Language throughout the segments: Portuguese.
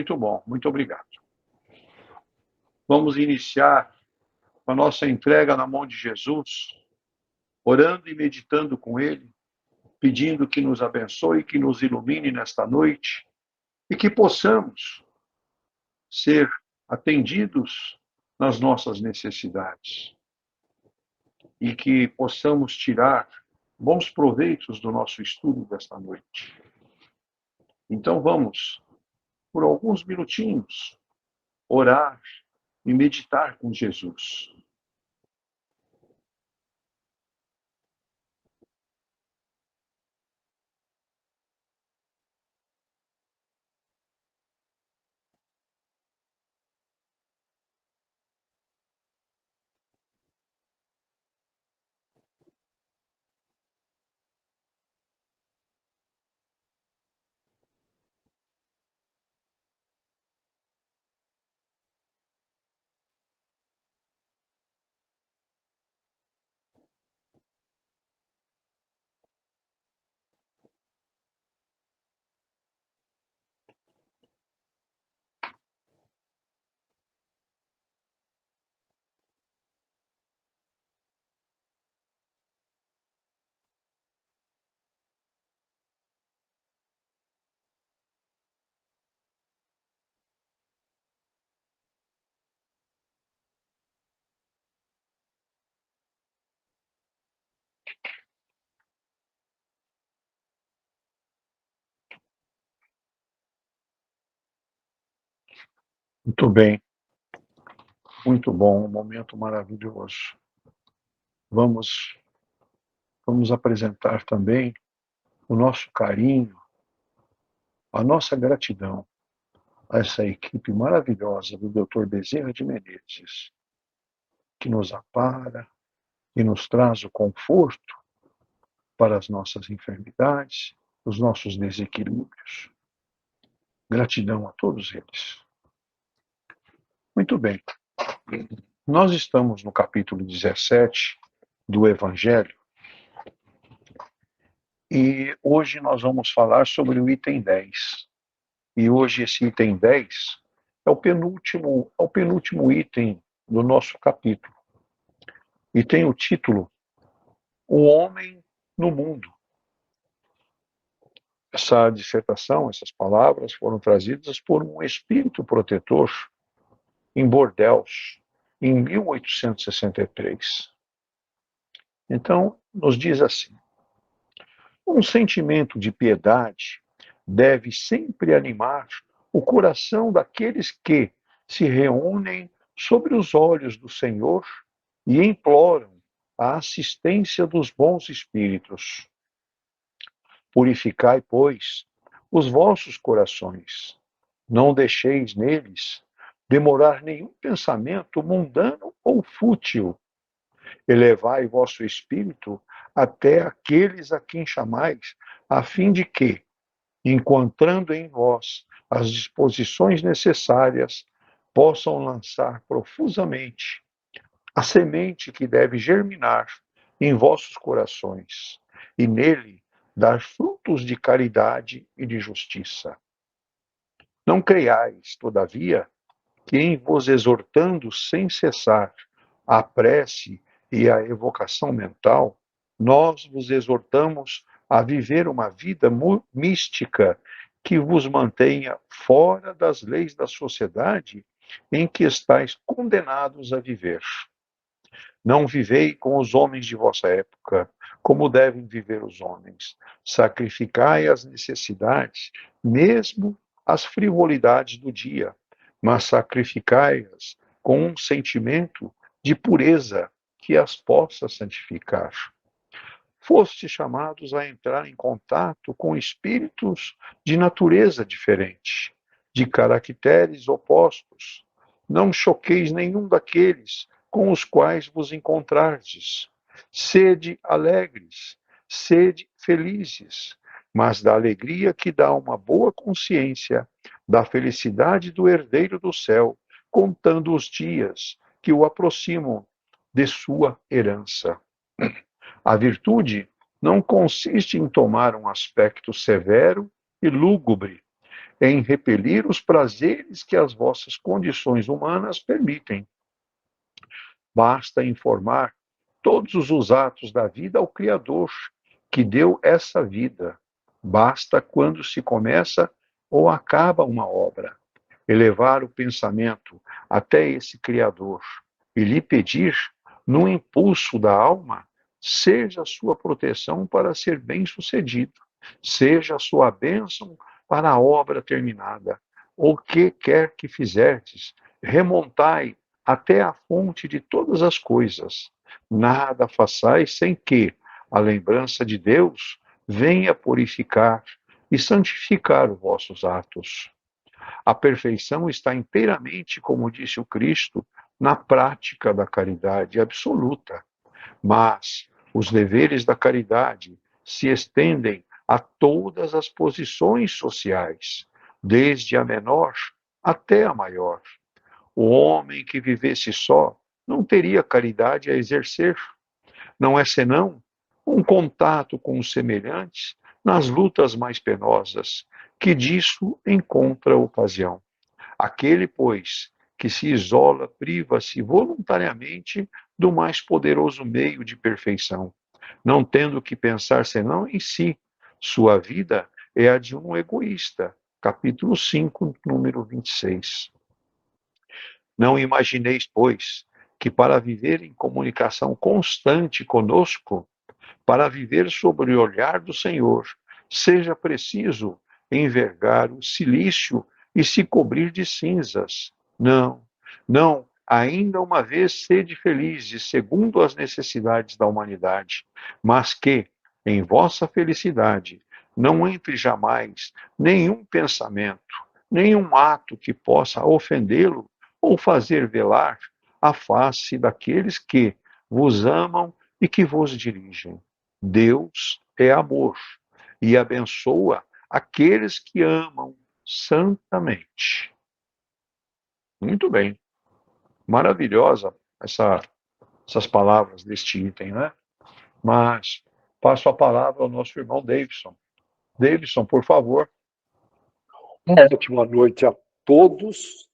muito bom. Muito obrigado. Vamos iniciar a nossa entrega na mão de Jesus, orando e meditando com Ele, pedindo que nos abençoe, que nos ilumine nesta noite e que possamos ser atendidos nas nossas necessidades e que possamos tirar bons proveitos do nosso estudo desta noite. Então vamos, por alguns minutinhos, orar e meditar com Jesus. Muito bem, muito bom, um momento maravilhoso. Vamos apresentar também o nosso carinho, a nossa gratidão a essa equipe maravilhosa do Dr. Bezerra de Menezes, que nos apara e nos traz o conforto para as nossas enfermidades, os nossos desequilíbrios. Gratidão a todos eles. Muito bem. Nós estamos no capítulo 17 do Evangelho e hoje nós vamos falar sobre o item 10. E hoje esse item 10 é o penúltimo item do nosso capítulo. E tem o título O Homem no Mundo. Essa dissertação, essas palavras foram trazidas por um espírito protetor em Bordeaux, em 1863. Então, nos diz assim: um sentimento de piedade deve sempre animar o coração daqueles que se reúnem sobre os olhos do Senhor e imploram a assistência dos bons espíritos. Purificai, pois, os vossos corações. Não deixeis neles demorar nenhum pensamento mundano ou fútil. Elevai vosso espírito até aqueles a quem chamais, a fim de que, encontrando em vós as disposições necessárias, possam lançar profusamente a semente que deve germinar em vossos corações, e nele dar frutos de caridade e de justiça. Não creiais, todavia, que em vos exortando sem cessar a prece e a evocação mental, nós vos exortamos a viver uma vida mística que vos mantenha fora das leis da sociedade em que estáis condenados a viver. Não vivei com os homens de vossa época, como devem viver os homens. Sacrificai as necessidades, mesmo as frivolidades do dia, mas sacrificai-as com um sentimento de pureza que as possa santificar. Fostes chamados a entrar em contato com espíritos de natureza diferente, de caracteres opostos. Não choqueis nenhum daqueles com os quais vos encontrardes. Sede alegres, sede felizes, mas da alegria que dá uma boa consciência, da felicidade do herdeiro do céu, contando os dias que o aproximam de sua herança. A virtude não consiste em tomar um aspecto severo e lúgubre, em repelir os prazeres que as vossas condições humanas permitem. Basta informar todos os atos da vida ao Criador, que deu essa vida. Basta quando se começa ou acaba uma obra. Elevar o pensamento até esse Criador e lhe pedir, no impulso da alma, seja a sua proteção para ser bem-sucedido, seja a sua bênção para a obra terminada. O que quer que fizerdes, remontai até a fonte de todas as coisas. Nada façais sem que a lembrança de Deus venha purificar e santificar os vossos atos. A perfeição está inteiramente, como disse o Cristo, na prática da caridade absoluta. Mas os deveres da caridade se estendem a todas as posições sociais, desde a menor até a maior. O homem que vivesse só não teria caridade a exercer. Não é senão um contato com os semelhantes nas lutas mais penosas, que disso encontra ocasião. Aquele, pois, que se isola, priva-se voluntariamente do mais poderoso meio de perfeição, não tendo que pensar senão em si. Sua vida é a de um egoísta. Capítulo 5, número 26. Não imagineis, pois, que para viver em comunicação constante conosco, para viver sob o olhar do Senhor, seja preciso envergar o cilício e se cobrir de cinzas. Não, não, ainda uma vez sede felizes, segundo as necessidades da humanidade, mas que, em vossa felicidade, não entre jamais nenhum pensamento, nenhum ato que possa ofendê-lo ou fazer velar a face daqueles que vos amam e que vos dirigem. Deus é amor e abençoa aqueles que amam santamente. Muito bem. Maravilhosa essas palavras deste item, né? Mas passo a palavra ao nosso irmão Davidson. Davidson, por favor. Uma ótima noite a todos.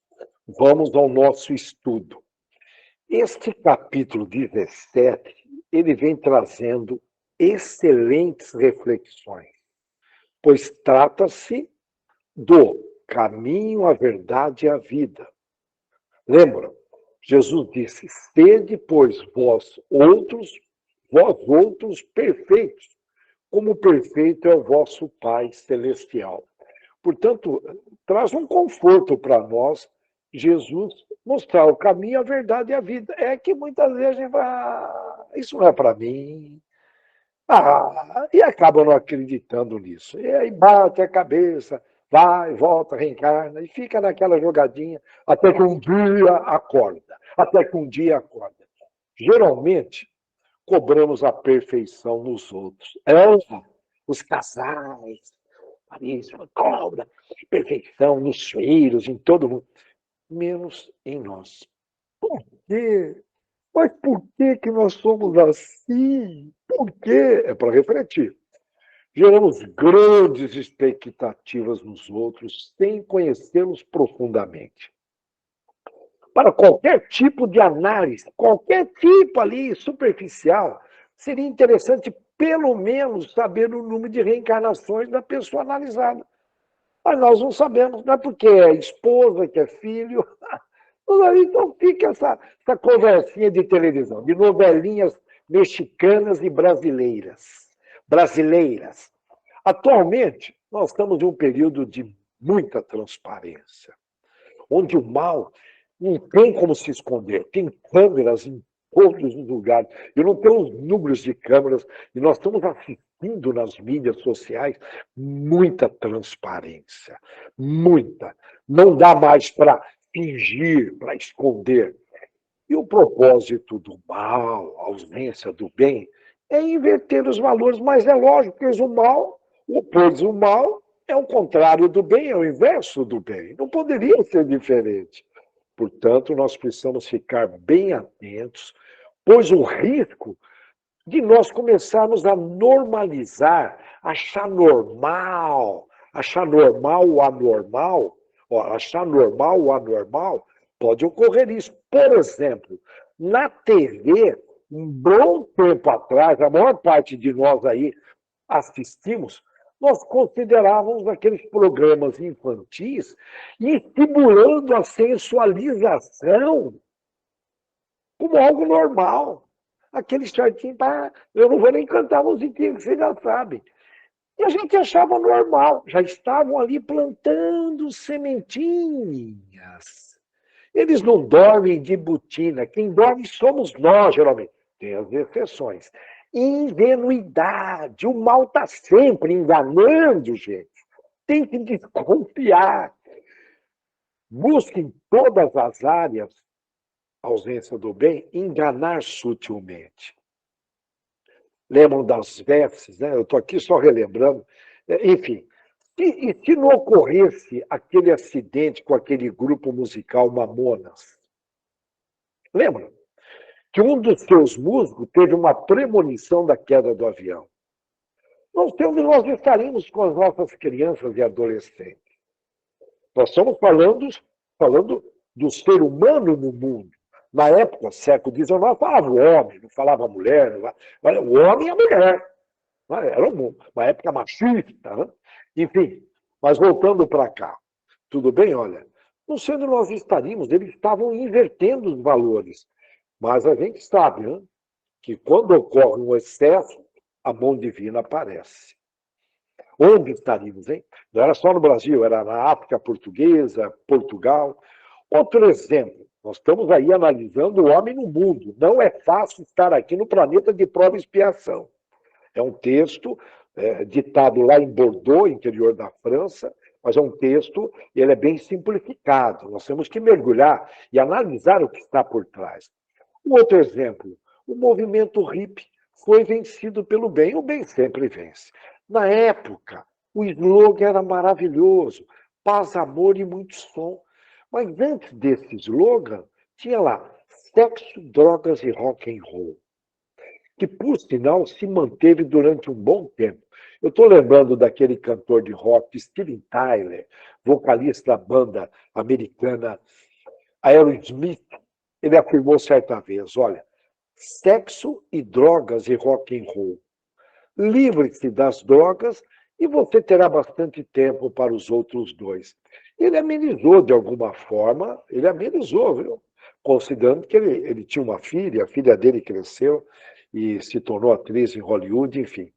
Vamos ao nosso estudo. Este capítulo 17, ele vem trazendo excelentes reflexões, pois trata-se do caminho, a verdade e a vida. Lembram? Jesus disse: sede, pois, vós outros perfeitos, como perfeito é o vosso Pai Celestial. Portanto, traz um conforto para nós, Jesus mostrar o caminho, a verdade e a vida. É que muitas vezes a gente fala, isso não é para mim. E acaba não acreditando nisso. E aí bate a cabeça, vai, volta, reencarna, e fica naquela jogadinha até que um dia acorda. Até que um dia acorda. Geralmente, cobramos a perfeição nos outros. Os casais, Paris, cobra perfeição nos filhos, em todo mundo, menos em nós. Por quê? Mas por que nós somos assim? Por quê? É para refletir. Geramos grandes expectativas nos outros sem conhecê-los profundamente. Para qualquer tipo de análise, qualquer tipo ali superficial, seria interessante pelo menos saber o número de reencarnações da pessoa analisada. Mas nós não sabemos, não é porque é esposa, que é filho. Então fica essa conversinha de televisão, de novelinhas mexicanas e brasileiras. Atualmente, nós estamos em um período de muita transparência, onde o mal não tem como se esconder. Tem câmeras em todos os lugares. Eu não tenho os números de câmeras, e nós estamos assistindo nas mídias sociais muita transparência. Muita. Não dá mais para fingir, para esconder. E o propósito do mal, a ausência do bem, é inverter os valores, mas é lógico que o mal é o contrário do bem, é o inverso do bem. Não poderia ser diferente. Portanto, nós precisamos ficar bem atentos, pois o risco de nós começarmos a normalizar, achar normal Achar normal o anormal, ó, achar normal o anormal, pode ocorrer isso. Por exemplo, na TV, um bom tempo atrás, a maior parte de nós aí assistimos, nós considerávamos aqueles programas infantis estimulando a sensualização como algo normal. Aquele certinho, eu não vou nem cantar a musiquinha que você já sabe. E a gente achava normal, já estavam ali plantando sementinhas. Eles não dormem de botina, quem dorme somos nós, geralmente. Tem as exceções. Ingenuidade, o mal está sempre enganando, gente. Tem que desconfiar. Busque em todas as áreas, ausência do bem, enganar sutilmente. Lembram das vestes, né? Eu estou aqui só relembrando. Enfim, e se não ocorresse aquele acidente com aquele grupo musical Mamonas? Lembram? Que um dos seus músicos teve uma premonição da queda do avião. Nós estaríamos com as nossas crianças e adolescentes. Nós estamos falando do ser humano no mundo. Na época, século XIX, falava o homem, não falava mulher, o homem e a mulher. Era uma época machista. Né? Enfim, mas voltando para cá, tudo bem? Olha, não sei onde nós estaríamos, eles estavam invertendo os valores. Mas a gente sabe, né, que quando ocorre um excesso, a mão divina aparece. Onde estaríamos, hein? Não era só no Brasil, era na África Portuguesa, Portugal. Outro exemplo, nós estamos aí analisando o homem no mundo. Não é fácil estar aqui no planeta de prova e expiação. É um texto ditado lá em Bordeaux, interior da França, mas é um texto, ele é bem simplificado. Nós temos que mergulhar e analisar o que está por trás. Um outro exemplo, o movimento hippie foi vencido pelo bem. O bem sempre vence. Na época, o slogan era maravilhoso, paz, amor e muito som. Mas antes desse slogan, tinha lá sexo, drogas e rock and roll, que, por sinal, se manteve durante um bom tempo. Eu estou lembrando daquele cantor de rock, Steven Tyler, vocalista da banda americana Aerosmith. Ele afirmou certa vez, olha, sexo e drogas e rock and roll. Livre-se das drogas e você terá bastante tempo para os outros dois. Ele amenizou de alguma forma, ele amenizou, viu? Considerando que ele tinha uma filha, a filha dele cresceu e se tornou atriz em Hollywood, enfim.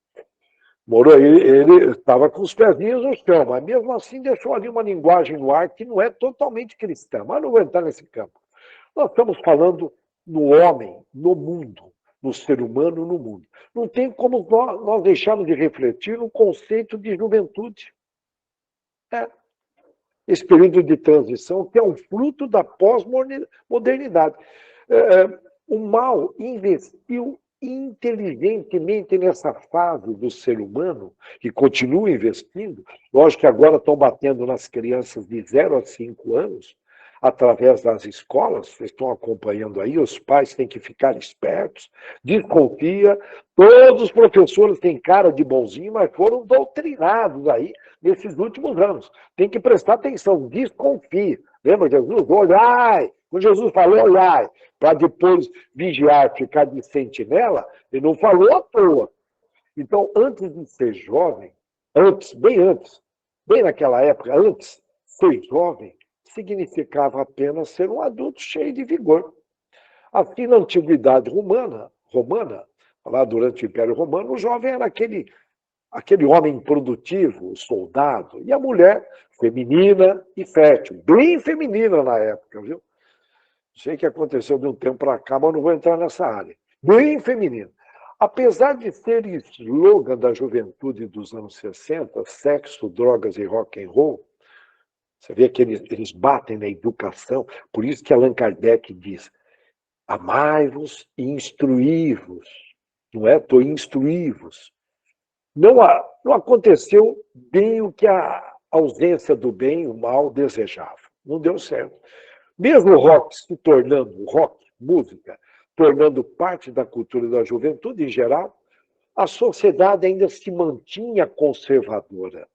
Ele estava com os pezinhos no chão, mas mesmo assim deixou ali uma linguagem no ar que não é totalmente cristã. Mas não vou entrar nesse campo. Nós estamos falando no homem, no mundo, no ser humano, no mundo. Não tem como nós deixarmos de refletir no conceito de juventude. Esse período de transição que é um fruto da pós-modernidade. O mal investiu inteligentemente nessa fase do ser humano e continua investindo. Lógico que agora estão batendo nas crianças de 0 a 5 anos, através das escolas, vocês estão acompanhando aí, os pais têm que ficar espertos, desconfia, todos os professores têm cara de bonzinho, mas foram doutrinados aí nesses últimos anos. Tem que prestar atenção, desconfie. Lembra Jesus? Olhai! Quando Jesus falou, olhai, para depois vigiar, ficar de sentinela, ele não falou à toa. Então, antes de ser jovem, bem naquela época, antes, ser jovem, significava apenas ser um adulto cheio de vigor. Assim, na antiguidade romana, lá durante o Império Romano, o jovem era aquele homem produtivo, soldado, e a mulher feminina e fértil, bem feminina na época, viu? Sei que aconteceu de um tempo para cá, mas não vou entrar nessa área. Bem feminina. Apesar de ser slogan da juventude dos anos 60, sexo, drogas e rock and roll, você vê que eles batem na educação, por isso que Allan Kardec diz, amai-vos e instruí-vos, não é? Estou instruí-vos. Não aconteceu bem o que a ausência do bem, o mal, desejava. Não deu certo. Mesmo o rock se tornando, música, tornando parte da cultura da juventude em geral, a sociedade ainda se mantinha conservadora.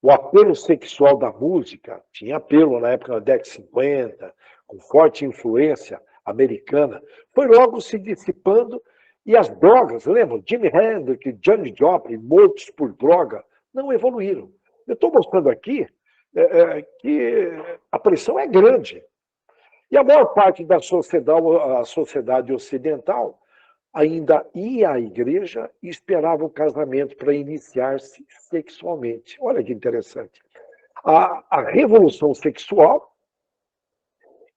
O apelo sexual da música, tinha apelo na época da década de 50, com forte influência americana, foi logo se dissipando e as drogas, lembram? Jimi Hendrix, Janis Joplin, mortos por droga, não evoluíram. Eu estou mostrando aqui que a pressão é grande. E a maior parte da sociedade, a sociedade ocidental ainda ia à igreja e esperava o casamento para iniciar-se sexualmente. Olha que interessante. A revolução sexual,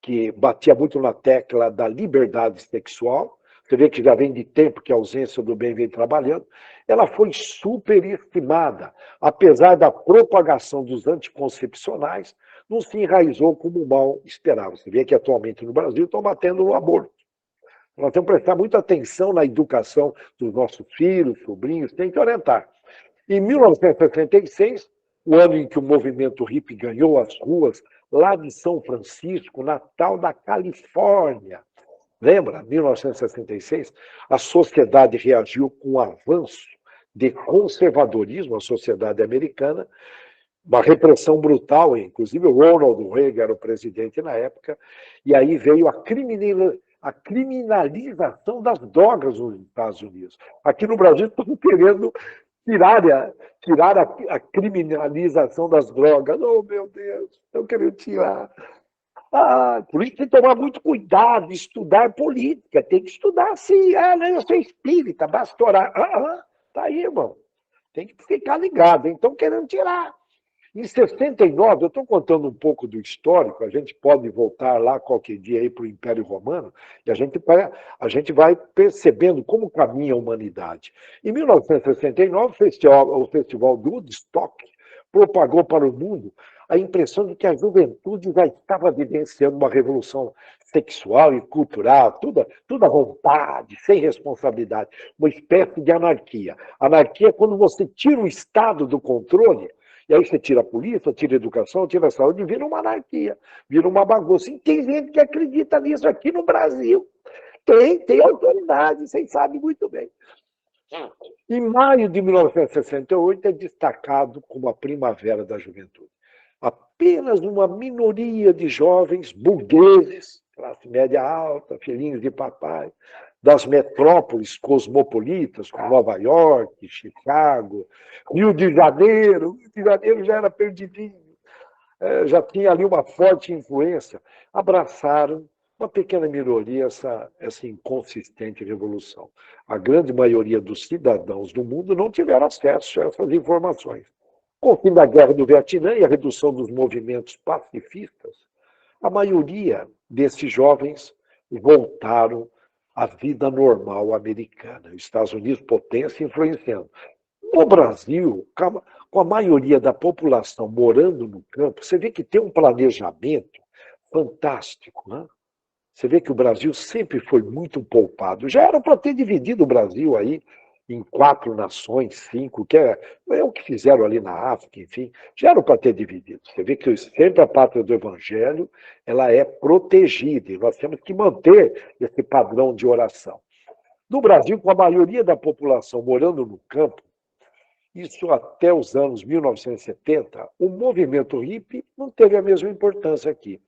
que batia muito na tecla da liberdade sexual, você vê que já vem de tempo que a ausência do bem vem trabalhando, ela foi superestimada. Apesar da propagação dos anticoncepcionais, não se enraizou como o mal esperava. Você vê que atualmente no Brasil estão batendo no aborto. Nós temos que prestar muita atenção na educação dos nossos filhos, sobrinhos, tem que orientar. Em 1966, o ano em que o movimento hippie ganhou as ruas, lá de São Francisco, Natal da Califórnia. Lembra? 1966, a sociedade reagiu com o avanço de conservadorismo, a sociedade americana, uma repressão brutal, inclusive o Ronald Reagan era o presidente na época, e aí veio a criminalização das drogas nos Estados Unidos. Aqui no Brasil estão querendo tirar a criminalização das drogas. Oh, meu Deus, estão querendo tirar. Por isso tem que tomar muito cuidado, estudar política. Tem que estudar sim. Eu sou espírita, basta orar. Tá aí, irmão. Tem que ficar ligado. Então, querendo tirar. Em 69, eu estou contando um pouco do histórico, a gente pode voltar lá qualquer dia aí para o Império Romano, e a gente vai percebendo como caminha a humanidade. Em 1969, o Festival do Woodstock propagou para o mundo a impressão de que a juventude já estava vivenciando uma revolução sexual e cultural, tudo à vontade, sem responsabilidade, uma espécie de anarquia. Anarquia é quando você tira o Estado do controle. E aí você tira a polícia, tira a educação, tira a saúde, vira uma anarquia, vira uma bagunça. E tem gente que acredita nisso aqui no Brasil. Tem autoridade, vocês sabem muito bem. Em maio de 1968 é destacado como a primavera da juventude. Apenas uma minoria de jovens burgueses, classe média alta, filhinhos de papai, das metrópoles cosmopolitas, como Nova York, Chicago, Rio de Janeiro. Rio de Janeiro já era perdidinho, já tinha ali uma forte influência. Abraçaram uma pequena minoria essa inconsistente revolução. A grande maioria dos cidadãos do mundo não tiveram acesso a essas informações. Com o fim da Guerra do Vietnã e a redução dos movimentos pacifistas, a maioria desses jovens voltaram à vida normal americana. Os Estados Unidos, potência, influenciando. No Brasil, com a maioria da população morando no campo, você vê que tem um planejamento fantástico, né? Você vê que o Brasil sempre foi muito poupado. Já era para ter dividido o Brasil aí em 4 nações, 5, que é o que fizeram ali na África, enfim, já era para ter dividido. Você vê que sempre a pátria do Evangelho ela é protegida e nós temos que manter esse padrão de oração. No Brasil, com a maioria da população morando no campo, isso até os anos 1970, o movimento hippie não teve a mesma importância aqui.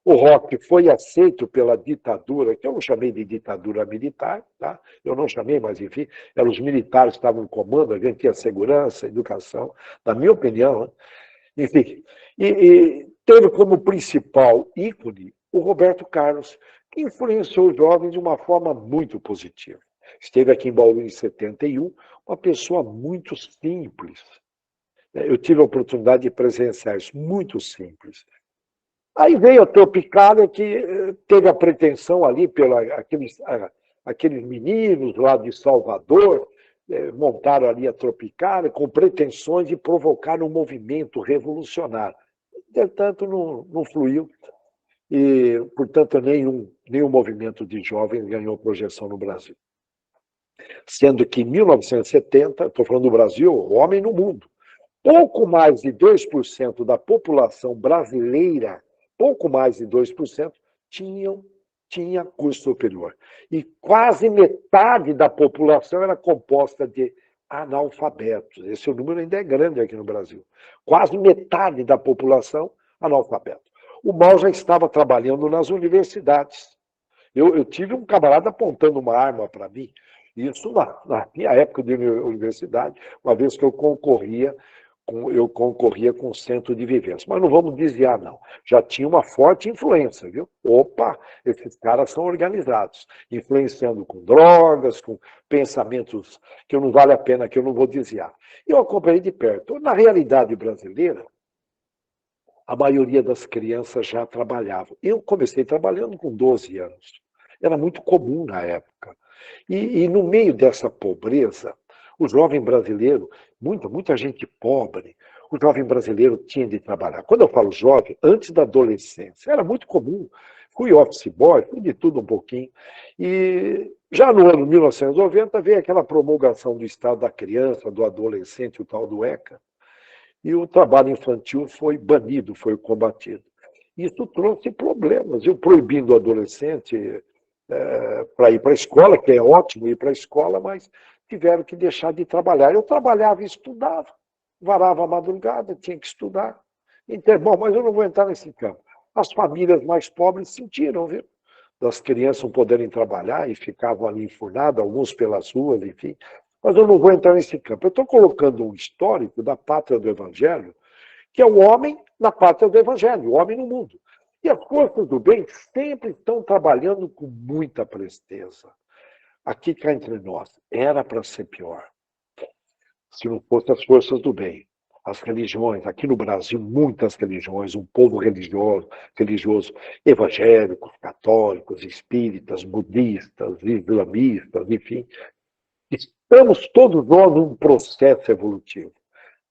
O rock foi aceito pela ditadura, que eu não chamei de ditadura militar, tá? Eu não chamei, mas enfim, eram os militares que estavam em comando, a gente tinha segurança, educação, na minha opinião, né? Enfim. E teve como principal ícone o Roberto Carlos, que influenciou os jovens de uma forma muito positiva. Esteve aqui em Bauru em 71, uma pessoa muito simples. Eu tive a oportunidade de presenciar isso, muito simples. Aí veio a Tropicália, que teve a pretensão ali pelos aqueles meninos lá de Salvador, montaram ali a Tropicália com pretensões de provocar um movimento revolucionário. Entretanto, não fluiu e, portanto, nenhum movimento de jovens ganhou projeção no Brasil. Sendo que em 1970, estou falando do Brasil, o homem no mundo, pouco mais de 2% da população brasileira, pouco mais de 2%, tinha curso superior. E quase metade da população era composta de analfabetos. Esse número ainda é grande aqui no Brasil. Quase metade da população analfabeta. O mal já estava trabalhando nas universidades. Eu tive um camarada apontando uma arma para mim, isso na minha época de universidade, uma vez que eu concorria com o centro de vivência. Mas não vamos desviar, não. Já tinha uma forte influência, viu? Opa, esses caras são organizados, influenciando com drogas, com pensamentos que não vale a pena, que eu não vou desviar. Eu acompanhei de perto. Na realidade brasileira, a maioria das crianças já trabalhava. Eu comecei trabalhando com 12 anos. Era muito comum na época. E no meio dessa pobreza, o jovem brasileiro, muita gente pobre, o jovem brasileiro tinha de trabalhar. Quando eu falo jovem, antes da adolescência, era muito comum. Fui office boy, fui de tudo um pouquinho. E já no ano 1990 veio aquela promulgação do Estado da Criança, do Adolescente, o tal do ECA, e o trabalho infantil foi banido, foi combatido. Isso trouxe problemas. Eu proibindo o adolescente para ir para a escola, que é ótimo ir para a escola, mas tiveram que deixar de trabalhar. Eu trabalhava e estudava, varava a madrugada, tinha que estudar. Então, bom, mas eu não vou entrar nesse campo. As famílias mais pobres sentiram, viu? Das crianças não poderem trabalhar e ficavam ali enfurnadas, alguns pelas ruas, enfim. Mas eu não vou entrar nesse campo. Eu estou colocando um histórico da pátria do Evangelho, que é o homem na pátria do Evangelho, o homem no mundo. E as forças do bem sempre estão trabalhando com muita presteza. Aqui cá entre nós, era para ser pior, se não fosse as forças do bem. As religiões, aqui no Brasil, muitas religiões, um povo religioso, evangélicos, católicos, espíritas, budistas, islamistas, enfim. Estamos todos nós num processo evolutivo,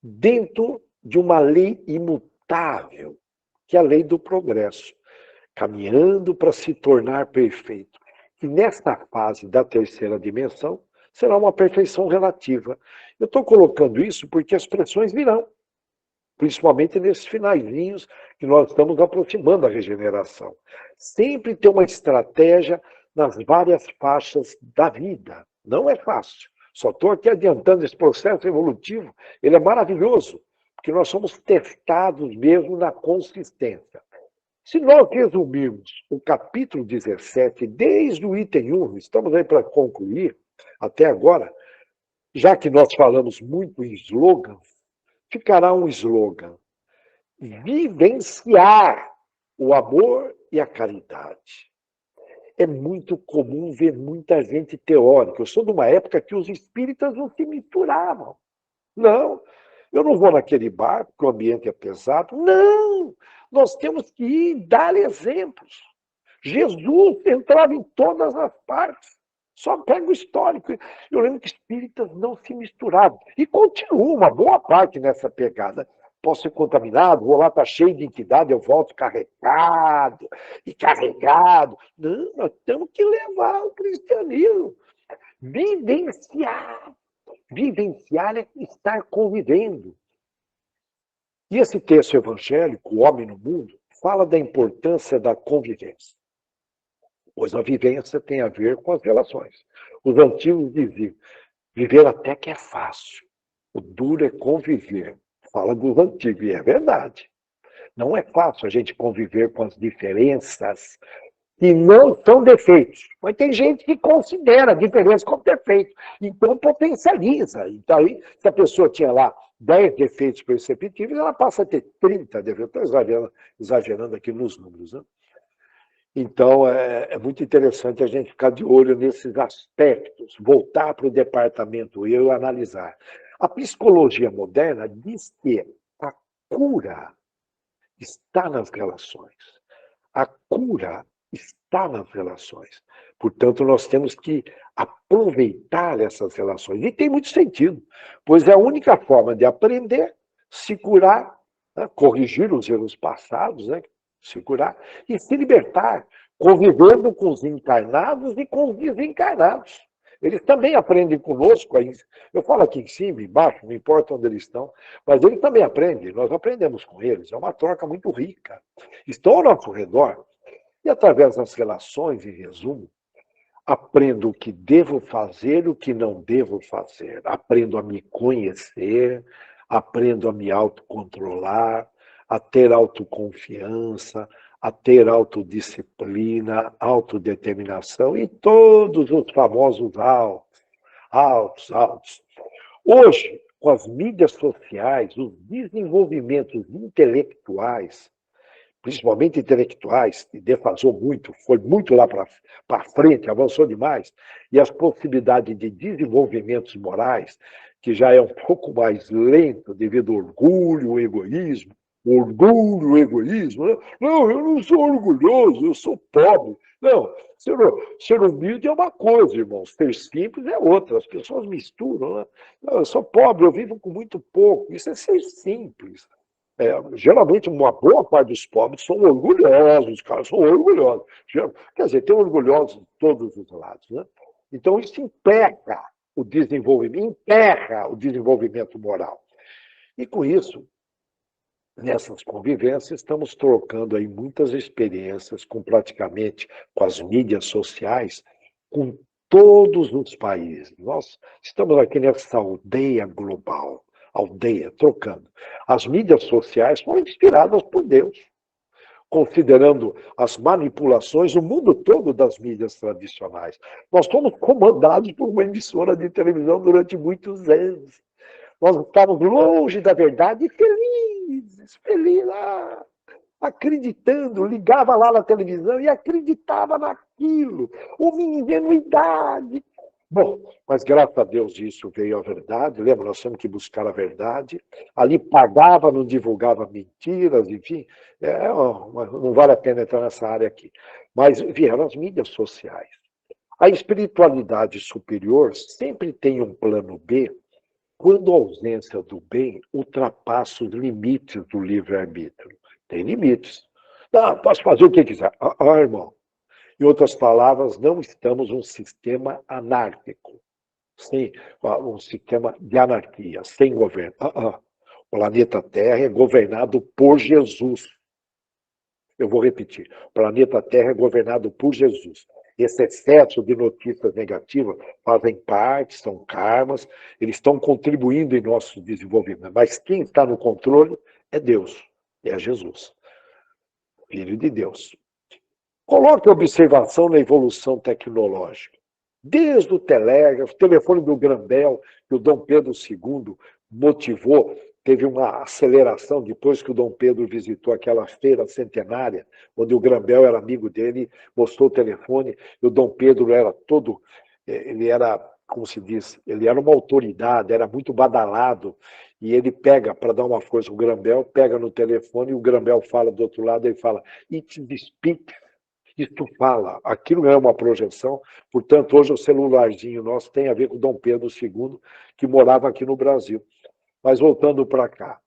dentro de uma lei imutável, que é a lei do progresso, caminhando para se tornar perfeito. E nesta fase da terceira dimensão, será uma perfeição relativa. Eu estou colocando isso porque as pressões virão, principalmente nesses finalzinhos que nós estamos aproximando da regeneração. Sempre tem uma estratégia nas várias faixas da vida. Não é fácil. Só estou aqui adiantando esse processo evolutivo. Ele é maravilhoso, porque nós somos testados mesmo na consistência. Se nós resumirmos o capítulo 17, desde o item 1, estamos aí para concluir, até agora, já que nós falamos muito em slogans, ficará um slogan: vivenciar o amor e a caridade. É muito comum ver muita gente teórica. Eu sou de uma época que os espíritas não se misturavam. Não, eu não vou naquele bar porque o ambiente é pesado. Não, nós temos que ir dar exemplos. Jesus entrava em todas as partes. Só pega o histórico. Eu lembro que espíritas não se misturavam. E continua uma boa parte nessa pegada. Posso ser contaminado, vou lá, está cheio de entidade, eu volto carregado e carregado. Não, nós temos que levar o cristianismo. Vivenciar. Vivenciar é estar convivendo. E esse texto evangélico, O Homem no Mundo, fala da importância da convivência. Pois a vivência tem a ver com as relações. Os antigos diziam, viver até que é fácil. O duro é conviver. Fala dos antigos, e é verdade. Não é fácil a gente conviver com as diferenças que não são defeitos. Mas tem gente que considera a diferença como defeito. Então potencializa. Então, aí, se a pessoa tinha lá 10 defeitos perceptíveis, ela passa a ter 30 defeitos. Estou exagerando aqui nos números, né? Então, é muito interessante a gente ficar de olho nesses aspectos, voltar para o departamento eu e analisar. A psicologia moderna diz que a cura está nas relações. A cura está nas relações. Portanto, nós temos que aproveitar essas relações. E tem muito sentido, pois é a única forma de aprender, se curar, né, corrigir os erros passados, né, se curar, e se libertar, convivendo com os encarnados e com os desencarnados. Eles também aprendem conosco. Eu falo aqui em cima, embaixo, não importa onde eles estão, mas eles também aprendem, nós aprendemos com eles. É uma troca muito rica. Estão ao nosso redor. E através das relações, em resumo, Aprendo o que devo fazer e o que não devo fazer. Aprendo a me conhecer, aprendo a me autocontrolar, a ter autoconfiança, a ter autodisciplina, autodeterminação e todos os famosos altos, altos, altos. Hoje, com as mídias sociais, os desenvolvimentos intelectuais, principalmente intelectuais, que defasou muito, foi muito lá para frente, avançou demais, e as possibilidades de desenvolvimentos morais, que já é um pouco mais lento devido ao orgulho, ao egoísmo, o egoísmo. Né? Não, eu não sou orgulhoso, eu sou pobre. Não, ser humilde é uma coisa, irmão, ser simples é outra. As pessoas misturam. Né? Não, eu sou pobre, eu vivo com muito pouco. Isso é ser simples. Geralmente, uma boa parte dos pobres são orgulhosos, os caras são orgulhosos. Quer dizer, tem orgulhosos de todos os lados. Né? Então, isso emperra o desenvolvimento moral. E com isso, nessas convivências, estamos trocando aí muitas experiências com as mídias sociais, com todos os países. Nós estamos aqui nessa aldeia global, trocando. As mídias sociais foram inspiradas por Deus, considerando as manipulações, o mundo todo das mídias tradicionais. Nós fomos comandados por uma emissora de televisão durante muitos anos. Nós estávamos longe da verdade e felizes, acreditando, ligava lá na televisão e acreditava naquilo. Uma ingenuidade. Bom, mas graças a Deus disso veio a verdade. Lembra, nós temos que buscar a verdade. Ali pagava, não divulgava mentiras, enfim. Não vale a pena entrar nessa área aqui. Mas vieram as mídias sociais. A espiritualidade superior sempre tem um plano B quando a ausência do bem ultrapassa os limites do livre-arbítrio. Tem limites. Não, posso fazer o que quiser. Irmão, em outras palavras, não estamos num sistema anárquico, um sistema de anarquia, sem governo. O planeta Terra é governado por Jesus. Eu vou repetir. O planeta Terra é governado por Jesus. Esse excesso de notícias negativas fazem parte, são karmas, eles estão contribuindo em nosso desenvolvimento. Mas quem está no controle é Deus, é Jesus, Filho de Deus. Coloque a observação na evolução tecnológica. Desde o telégrafo, o telefone do Graham-Bell, que o Dom Pedro II motivou, teve uma aceleração depois que o Dom Pedro visitou aquela feira centenária, onde o Graham-Bell era amigo dele, mostrou o telefone, e o Dom Pedro era ele era, como se diz, ele era uma autoridade, era muito badalado, e ele pega, para dar uma força, o Graham-Bell pega no telefone, e o Graham-Bell fala do outro lado, ele fala, it speaks. Isto fala, aquilo não é uma projeção, portanto, hoje o celularzinho nosso tem a ver com Dom Pedro II, que morava aqui no Brasil. Mas voltando para cá,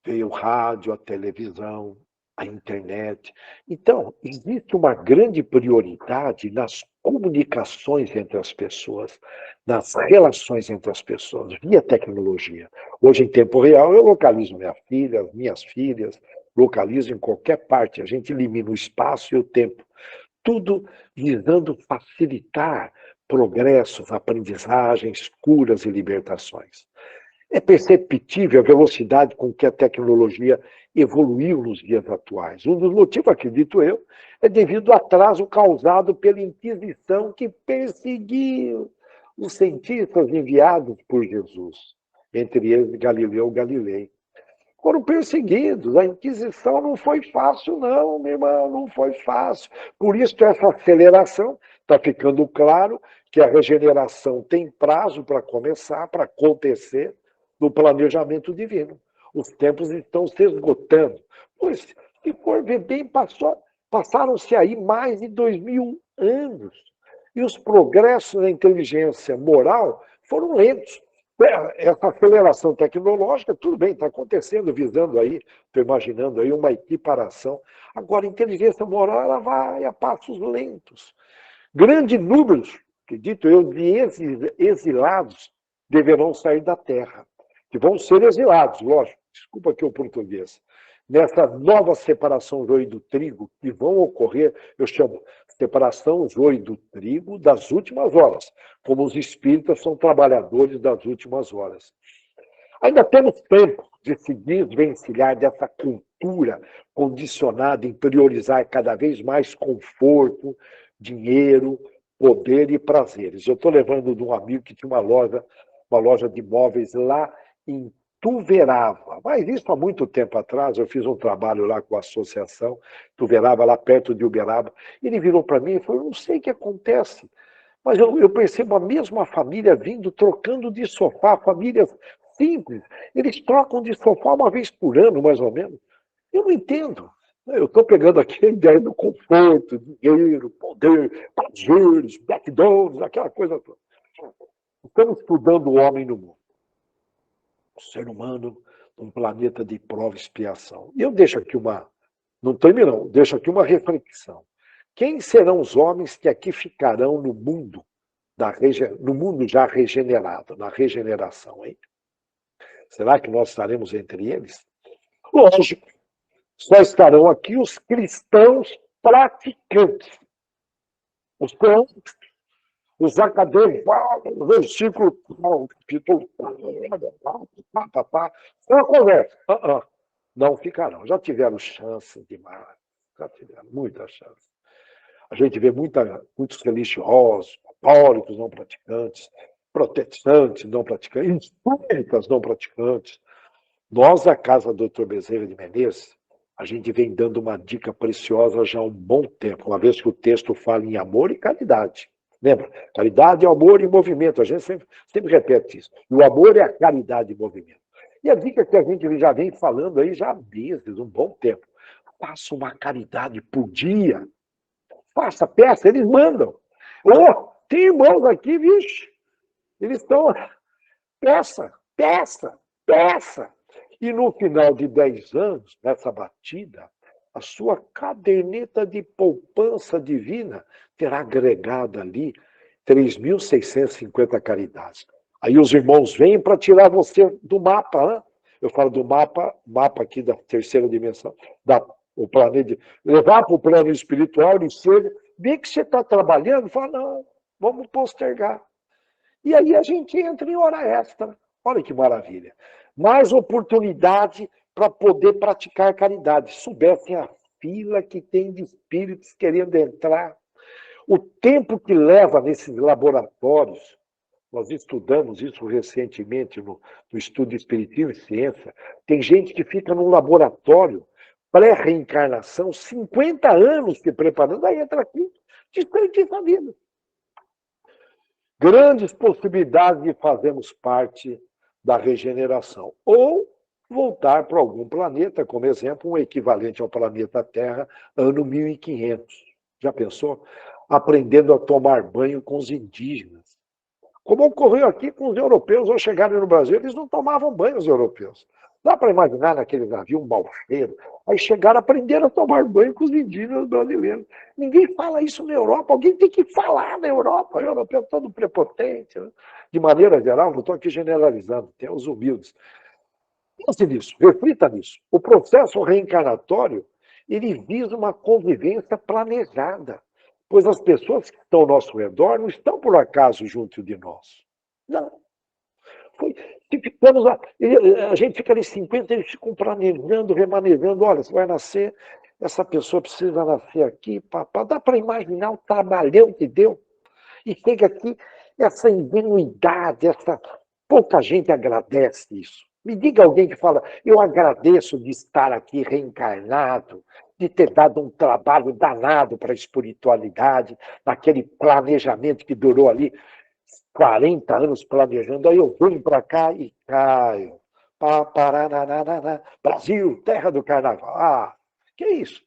veio o rádio, a televisão, a internet. Então, existe uma grande prioridade nas comunicações entre as pessoas, nas relações entre as pessoas, via tecnologia. Hoje, em tempo real, eu localizo minha filha, minhas filhas, localizo em qualquer parte, a gente elimina o espaço e o tempo. Tudo visando facilitar progressos, aprendizagens, curas e libertações. É perceptível a velocidade com que a tecnologia evoluiu nos dias atuais. Um dos motivos, acredito eu, é devido ao atraso causado pela Inquisição que perseguiu os cientistas enviados por Jesus, entre eles Galileu Galilei. Foram perseguidos. A Inquisição não foi fácil, não, meu irmão, não foi fácil. Por isso, essa aceleração, está ficando claro que a regeneração tem prazo para começar, para acontecer, no planejamento divino. Os tempos estão se esgotando. Pois, se for ver bem, passaram-se aí mais de 2000 anos. E os progressos na inteligência moral foram lentos. Essa aceleração tecnológica, tudo bem, está acontecendo, visando aí, estou imaginando aí uma equiparação. Agora, a inteligência moral, ela vai a passos lentos. Grandes números, acredito eu, de exilados deverão sair da Terra, que vão ser exilados, lógico, desculpa aqui o português. nessa nova separação joio do trigo que vão ocorrer, eu chamo separação joio do trigo das últimas horas, como os espíritas são trabalhadores das últimas horas. Ainda temos tempo de se desvencilhar dessa cultura condicionada em priorizar cada vez mais conforto, dinheiro, poder e prazeres. Eu estou levando de um amigo que tinha uma loja de imóveis lá em Tuverava, mas isso há muito tempo atrás, eu fiz um trabalho lá com a associação, Tuverava, lá perto de Uberaba, ele virou para mim e falou, não sei o que acontece, mas eu percebo a mesma família vindo, trocando de sofá, famílias simples, eles trocam de sofá uma vez por ano, mais ou menos. Eu não entendo. Eu estou pegando aqui a ideia do conforto, dinheiro, poder, prazeres, McDonald's, aquela coisa toda. Estamos estudando o homem no mundo. O ser humano num planeta de prova e expiação. E eu deixo aqui não termino, não, deixo aqui uma reflexão. Quem serão os homens que aqui ficarão no mundo, no mundo já regenerado, na regeneração, hein? Será que nós estaremos entre eles? Lógico, só estarão aqui os cristãos praticantes. Os teólogos, os acadêmicos, versículo, capítulo, só uma conversa. Não ficarão. Já tiveram chance demais. Já tiveram muita chance. A gente vê muitos religiosos, católicos não praticantes, protestantes não praticantes, espíritas não praticantes. Nós, da Casa do Dr. Bezerra de Menezes, a gente vem dando uma dica preciosa já há um bom tempo, uma vez que o texto fala em amor e caridade. Lembra? Caridade é amor em movimento, a gente sempre repete isso. E o amor é a caridade em movimento. E a dica que a gente já vem falando aí já há meses, um bom tempo. Faça uma caridade por dia. Faça, peça, eles mandam. Tem irmãos aqui, vixe, eles estão... Peça, peça, peça. E no final de 10 anos, nessa batida, a sua caderneta de poupança divina terá agregado ali 3.650 caridades. Aí os irmãos vêm para tirar você do mapa. Hein? Eu falo do mapa aqui da terceira dimensão, o planeta, levar para o plano espiritual, e ver que você está trabalhando, fala, não, vamos postergar. E aí a gente entra em hora extra. Olha que maravilha. Mais oportunidade para poder praticar caridade. Soubessem a fila que tem de espíritos querendo entrar. O tempo que leva nesses laboratórios, nós estudamos isso recentemente no Estudo Espiritismo e Ciência, tem gente que fica num laboratório pré-reencarnação, 50 anos se preparando, aí entra aqui, desperdiça a vida. Grandes possibilidades de fazermos parte da regeneração. Ou voltar para algum planeta, como exemplo, um equivalente ao planeta Terra, ano 1500. Já pensou? Aprendendo a tomar banho com os indígenas. Como ocorreu aqui com os europeus, ao chegarem no Brasil, eles não tomavam banho, os europeus. Dá para imaginar naquele navio um mau cheiro? Aí chegaram a aprender a tomar banho com os indígenas brasileiros. Ninguém fala isso na Europa, alguém tem que falar na Europa. O europeu é todo prepotente. Né? De maneira geral, não estou aqui generalizando, tem os humildes. Pense nisso, reflita nisso. O processo reencarnatório, ele visa uma convivência planejada, pois as pessoas que estão ao nosso redor não estão por acaso junto de nós. Não. A gente fica ali 50, eles ficam planejando, remanejando. Olha, você vai nascer, essa pessoa precisa nascer aqui, papá. Dá para imaginar o trabalhão que deu? E chega aqui essa ingenuidade, pouca gente agradece isso. Me diga alguém que fala, eu agradeço de estar aqui reencarnado, de ter dado um trabalho danado para a espiritualidade, naquele planejamento que durou ali 40 anos planejando, aí eu venho para cá e caio. Brasil, terra do carnaval. Ah, que isso?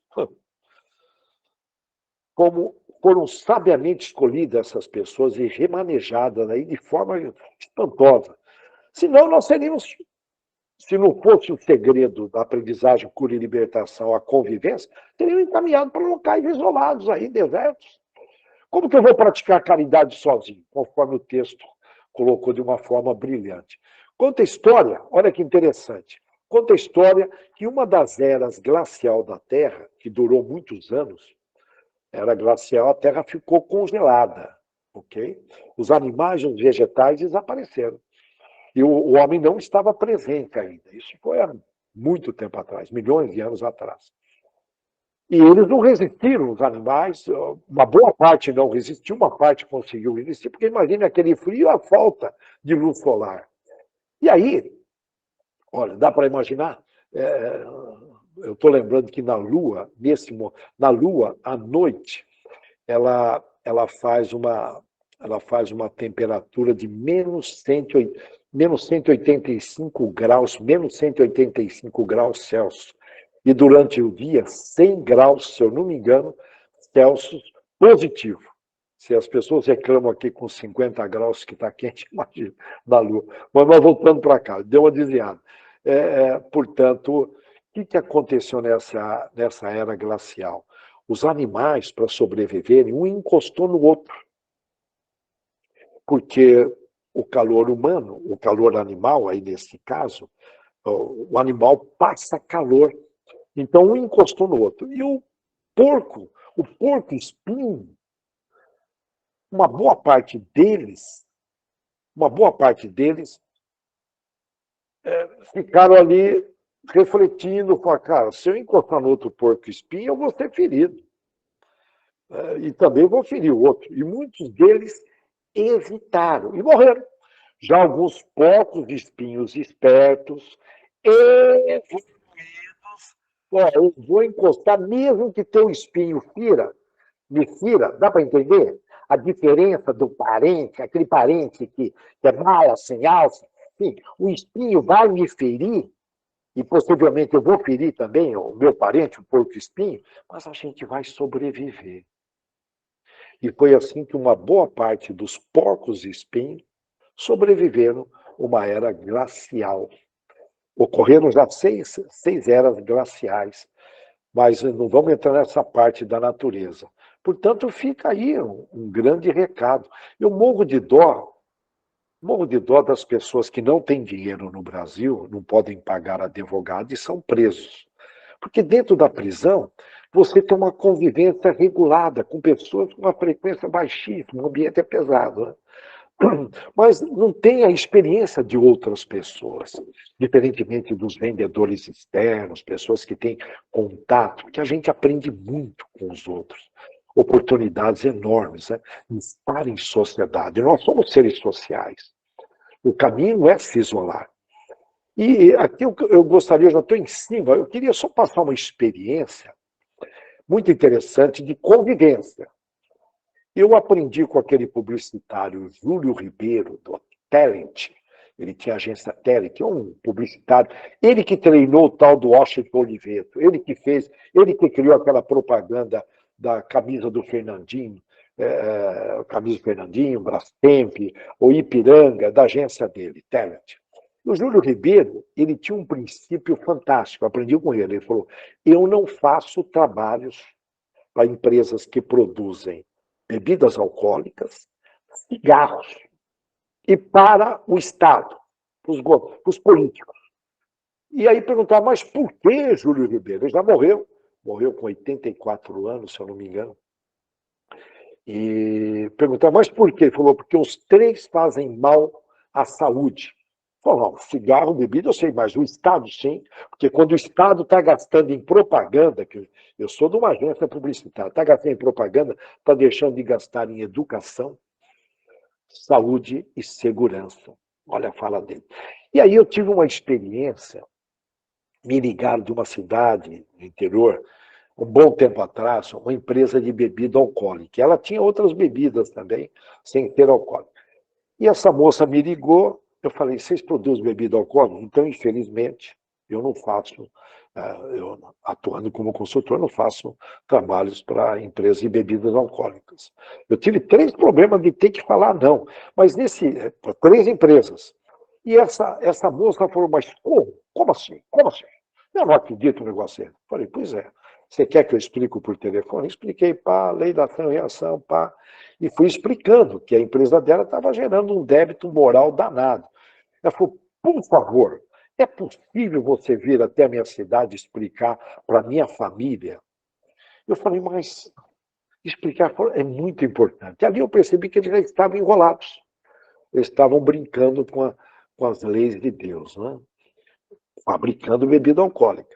Como foram sabiamente escolhidas essas pessoas e remanejadas aí de forma espantosa. Senão nós seríamos, se não fosse o segredo da aprendizagem, cura e libertação, a convivência, teriam encaminhado para locais isolados aí, desertos. Como que eu vou praticar caridade sozinho? Conforme o texto colocou de uma forma brilhante. Conta a história, olha que interessante. conta a história que uma das eras glacial da Terra, que durou muitos anos, era glacial, a Terra ficou congelada, ok? Os animais e os vegetais desapareceram. E o homem não estava presente ainda. Isso foi há muito tempo atrás, milhões de anos atrás. E eles não resistiram, os animais, uma boa parte não resistiu, uma parte conseguiu resistir, porque imagine aquele frio e a falta de luz solar. E aí, olha, dá para imaginar, eu estou lembrando que na Lua, na Lua, à noite, ela faz uma temperatura de menos 185 graus, menos 185 graus Celsius. E durante o dia, 100 graus, se eu não me engano, Celsius positivo. Se as pessoas reclamam aqui com 50 graus que está quente, imagina, na Lua. Mas nós voltando para cá, deu uma desviada. Portanto, o que aconteceu nessa era glacial? Os animais, para sobreviverem, um encostou no outro. Porque o calor humano, o calor animal, aí nesse caso, o animal passa calor. Então, um encostou no outro. E o porco-espinho, uma boa parte deles ficaram ali refletindo, com a cara, se eu encostar no outro porco-espinho, eu vou ser ferido. E também vou ferir o outro. E muitos deles evitaram e morreram. Já alguns poucos espinhos espertos, evoluídos, eu vou encostar, mesmo que teu espinho me fira, dá para entender? A diferença do parente, aquele parente que é mala, sem alça, enfim, o espinho vai me ferir, e possivelmente eu vou ferir também o meu parente, o porco-espinho, mas a gente vai sobreviver. E foi assim que uma boa parte dos porcos-espinhos sobreviveram uma era glacial. Ocorreram já seis eras glaciais, mas não vamos entrar nessa parte da natureza. Portanto, fica aí um grande recado. Eu morro de dó das pessoas que não têm dinheiro no Brasil, não podem pagar advogado e são presos. Porque dentro da prisão, você tem uma convivência regulada com pessoas com uma frequência baixíssima, o ambiente é pesado, né? Mas não tem a experiência de outras pessoas, diferentemente dos vendedores externos, pessoas que têm contato, que a gente aprende muito com os outros. Oportunidades enormes, né? Estar em sociedade. Nós somos seres sociais. O caminho é se isolar. E aqui eu gostaria, já estou em cima, eu queria só passar uma experiência muito interessante de convivência. Eu aprendi com aquele publicitário Júlio Ribeiro, do Talent, ele tinha a agência Talent, um publicitário, ele que treinou o tal do Washington Oliveto, ele que criou aquela propaganda da camisa do Fernandinho, camisa do Fernandinho, Brastemp, ou Ipiranga, da agência dele, Talent. O Júlio Ribeiro, ele tinha um princípio fantástico, aprendi com ele, ele falou, eu não faço trabalhos para empresas que produzem bebidas alcoólicas, cigarros, e para o Estado, para os políticos. E aí perguntar, mas por que Júlio Ribeiro? Ele já morreu com 84 anos, se eu não me engano. E perguntar, mas por quê? Ele falou, porque os três fazem mal à saúde. Falou, não, cigarro, bebida, eu sei, mas o Estado sim, porque quando o Estado está gastando em propaganda, que eu sou de uma agência publicitária, está gastando em propaganda, está deixando de gastar em educação, saúde e segurança. Olha a fala dele. E aí eu tive uma experiência, me ligaram de uma cidade no interior, um bom tempo atrás, uma empresa de bebida alcoólica. Ela tinha outras bebidas também, sem ter alcoólico. E essa moça me ligou, eu falei, vocês produzem bebida alcoólica? Então, infelizmente, eu não faço, eu, atuando como consultor, não faço trabalhos para empresas de bebidas alcoólicas. Eu tive 3 problemas de ter que falar não, mas para 3 empresas. E essa moça falou, mas como? Como assim? Como assim? Eu não acredito no negócio dele. Falei, pois é. Você quer que eu explique por telefone? Expliquei, pá, lei da ação e reação, pá. E fui explicando que a empresa dela estava gerando um débito moral danado. Ela falou, por favor, É possível você vir até a minha cidade explicar para a minha família? Eu falei, mas explicar é muito importante. Ali eu percebi que eles já estavam enrolados. Eles estavam brincando com as leis de Deus, né? Fabricando bebida alcoólica.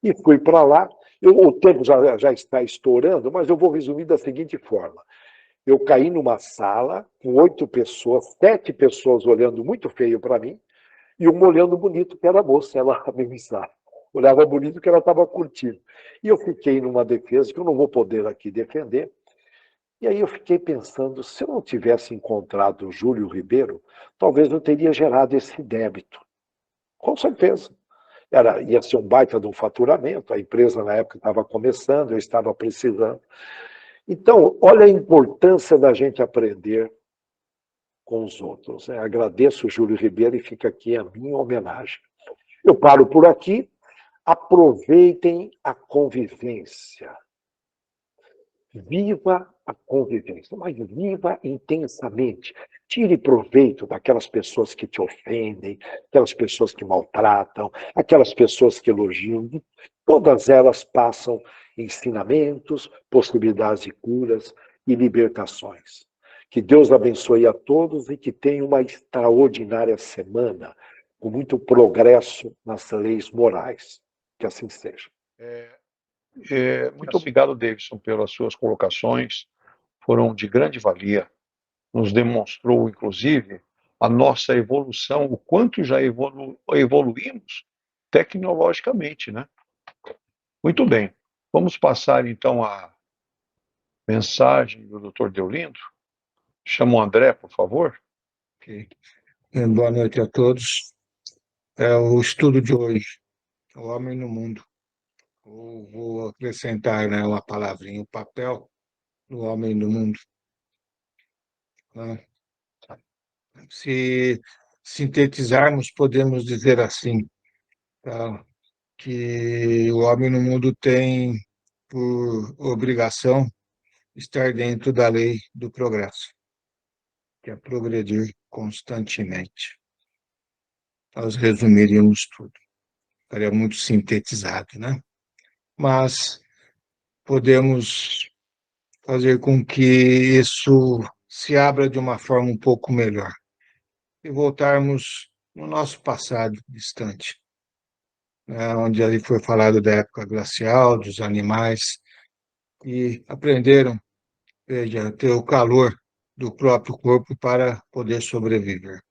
E fui para lá. O tempo já está estourando, mas eu vou resumir da seguinte forma. Eu caí numa sala com 8 pessoas, 7 pessoas olhando muito feio para mim, e uma olhando bonito, que era a moça, ela me sabe. Olhava bonito que ela estava curtindo. E eu fiquei numa defesa que eu não vou poder aqui defender. E aí eu fiquei pensando, se eu não tivesse encontrado o Júlio Ribeiro, talvez eu teria gerado esse débito. Com certeza. Ia ser um baita de um faturamento, a empresa na época estava começando, eu estava precisando. Então, olha a importância da gente aprender com os outros. Agradeço o Júlio Ribeiro e fica aqui a minha homenagem. Eu paro por aqui. Aproveitem a convivência. Viva a convivência, mas viva intensamente. Tire proveito daquelas pessoas que te ofendem, aquelas pessoas que maltratam, aquelas pessoas que elogiam. Todas elas passam ensinamentos, possibilidades de curas e libertações. Que Deus abençoe a todos e que tenham uma extraordinária semana, com muito progresso nas leis morais. Que assim seja. Muito obrigado, Davidson, pelas suas colocações. Foram de grande valia. Nos demonstrou, inclusive, a nossa evolução, o quanto já evoluímos tecnologicamente, né? Muito bem. Vamos passar, então, a mensagem do Dr. Deolindo. Chama o André, por favor. Okay. Boa noite a todos. O estudo de hoje, o homem no mundo. Vou acrescentar, né, uma palavrinha, o papel do homem no mundo. Né? Se sintetizarmos, podemos dizer assim, tá? Que o homem no mundo tem por obrigação estar dentro da lei do progresso, que é progredir constantemente. Nós resumiríamos tudo. Ficaria muito sintetizado, né? Mas podemos fazer com que isso se abra de uma forma um pouco melhor e voltarmos no nosso passado distante, né? Onde ali foi falado da época glacial, dos animais, e aprenderam, veja, a ter o calor do próprio corpo para poder sobreviver.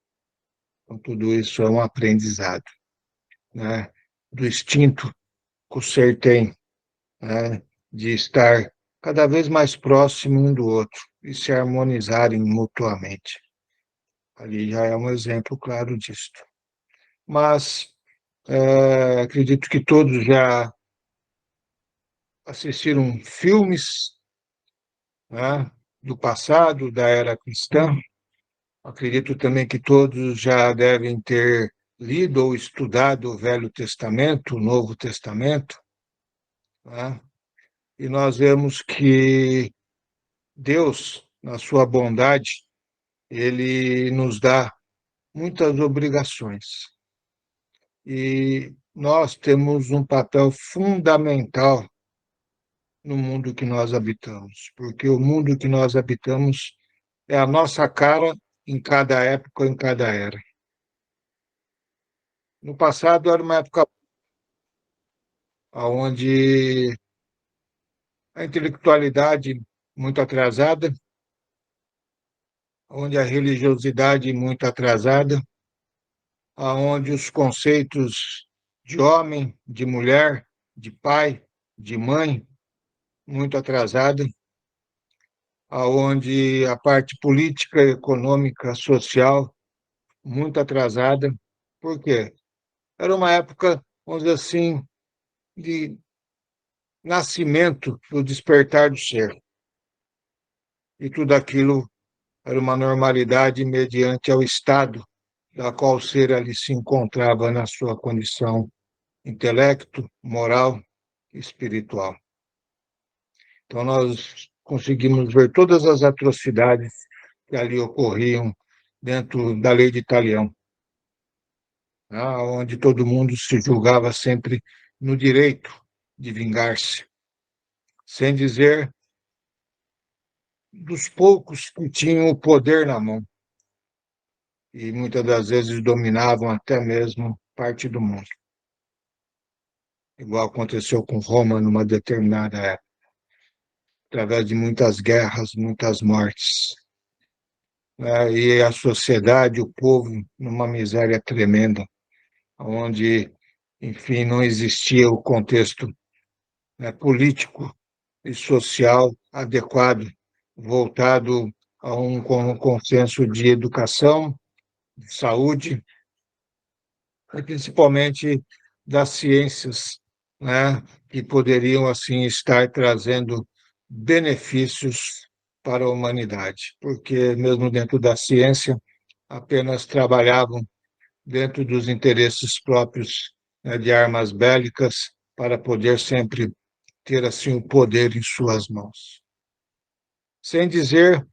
Então, tudo isso é um aprendizado, né? Do instinto que o ser tem, né? De estar cada vez mais próximo um do outro e se harmonizarem mutuamente. Ali já é um exemplo claro disso. Mas acredito que todos já assistiram filmes, né, do passado, da era cristã. Acredito também que todos já devem ter lido ou estudado o Velho Testamento, o Novo Testamento, né? E nós vemos que Deus, na sua bondade, ele nos dá muitas obrigações. E nós temos um papel fundamental no mundo que nós habitamos, porque o mundo que nós habitamos é a nossa cara em cada época, em cada era. No passado era uma época onde a intelectualidade muito atrasada, onde a religiosidade muito atrasada, onde os conceitos de homem, de mulher, de pai, de mãe, muito atrasada, onde a parte política, econômica, social, muito atrasada. Por quê? Era uma época, vamos dizer assim, de nascimento do despertar do ser. E tudo aquilo era uma normalidade mediante ao estado da qual o ser ali se encontrava na sua condição intelecto, moral e espiritual. Então, nós conseguimos ver todas as atrocidades que ali ocorriam dentro da lei de Italião. onde todo mundo se julgava sempre no direito de vingar-se, sem dizer dos poucos que tinham o poder na mão e muitas das vezes dominavam até mesmo parte do mundo, igual aconteceu com Roma numa determinada época, através de muitas guerras, muitas mortes, né? E a sociedade, o povo, numa miséria tremenda, onde, enfim, não existia o contexto, né, político e social adequado, voltado a um consenso de educação, de saúde e principalmente das ciências, né, que poderiam assim estar trazendo benefícios para a humanidade, porque mesmo dentro da ciência apenas trabalhavam dentro dos interesses próprios, né, de armas bélicas para poder sempre ter assim o poder em suas mãos. Sem dizer,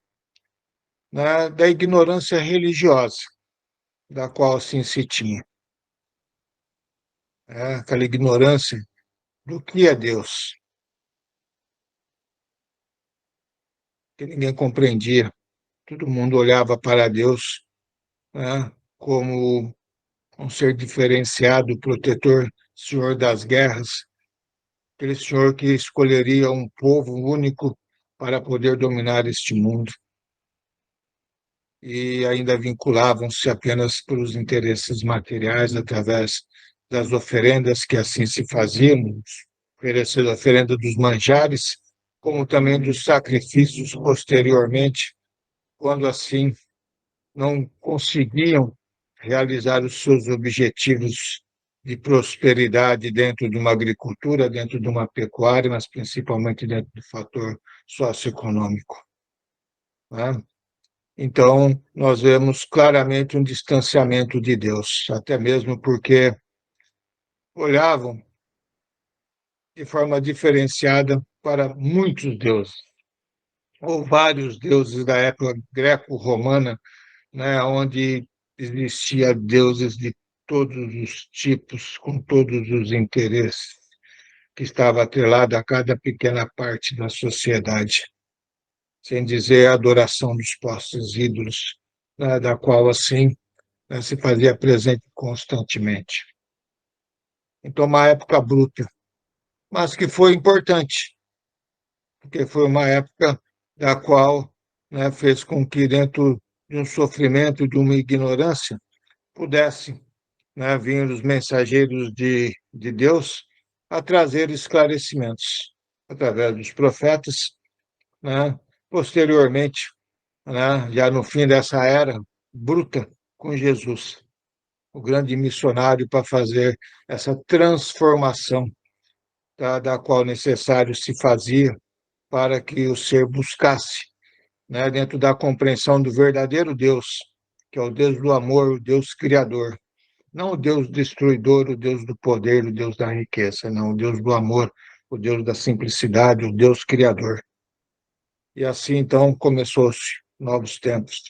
né, da ignorância religiosa, da qual assim se tinha, né, aquela ignorância do que é Deus, que ninguém compreendia. Todo mundo olhava para Deus, né, como um ser diferenciado, protetor, senhor das guerras, aquele senhor que escolheria um povo único para poder dominar este mundo. E ainda vinculavam-se apenas pelos interesses materiais através das oferendas que assim se faziam, oferecendo a oferenda dos manjares, como também dos sacrifícios posteriormente, quando assim não conseguiam realizar os seus objetivos de prosperidade dentro de uma agricultura, dentro de uma pecuária, mas principalmente dentro do fator socioeconômico, né? Então, nós vemos claramente um distanciamento de Deus, até mesmo porque olhavam de forma diferenciada para muitos deuses, ou vários deuses da época greco-romana, né, onde existia deuses de todos os tipos, com todos os interesses, que estava atrelado a cada pequena parte da sociedade, sem dizer a adoração dos postos ídolos, né, da qual, assim, né, se fazia presente constantemente. Então, uma época bruta, mas que foi importante, porque foi uma época da qual, né, fez com que, dentro de um sofrimento, de uma ignorância, pudesse, né, vir os mensageiros de Deus a trazer esclarecimentos através dos profetas, né, posteriormente, né, já no fim dessa era bruta, com Jesus, o grande missionário para fazer essa transformação, tá, da qual necessário se fazia para que o ser buscasse, né, dentro da compreensão do verdadeiro Deus, que é o Deus do amor, o Deus criador, não o Deus destruidor, o Deus do poder, o Deus da riqueza, não, o Deus do amor, o Deus da simplicidade, o Deus criador. E assim, então, começou-se novos tempos,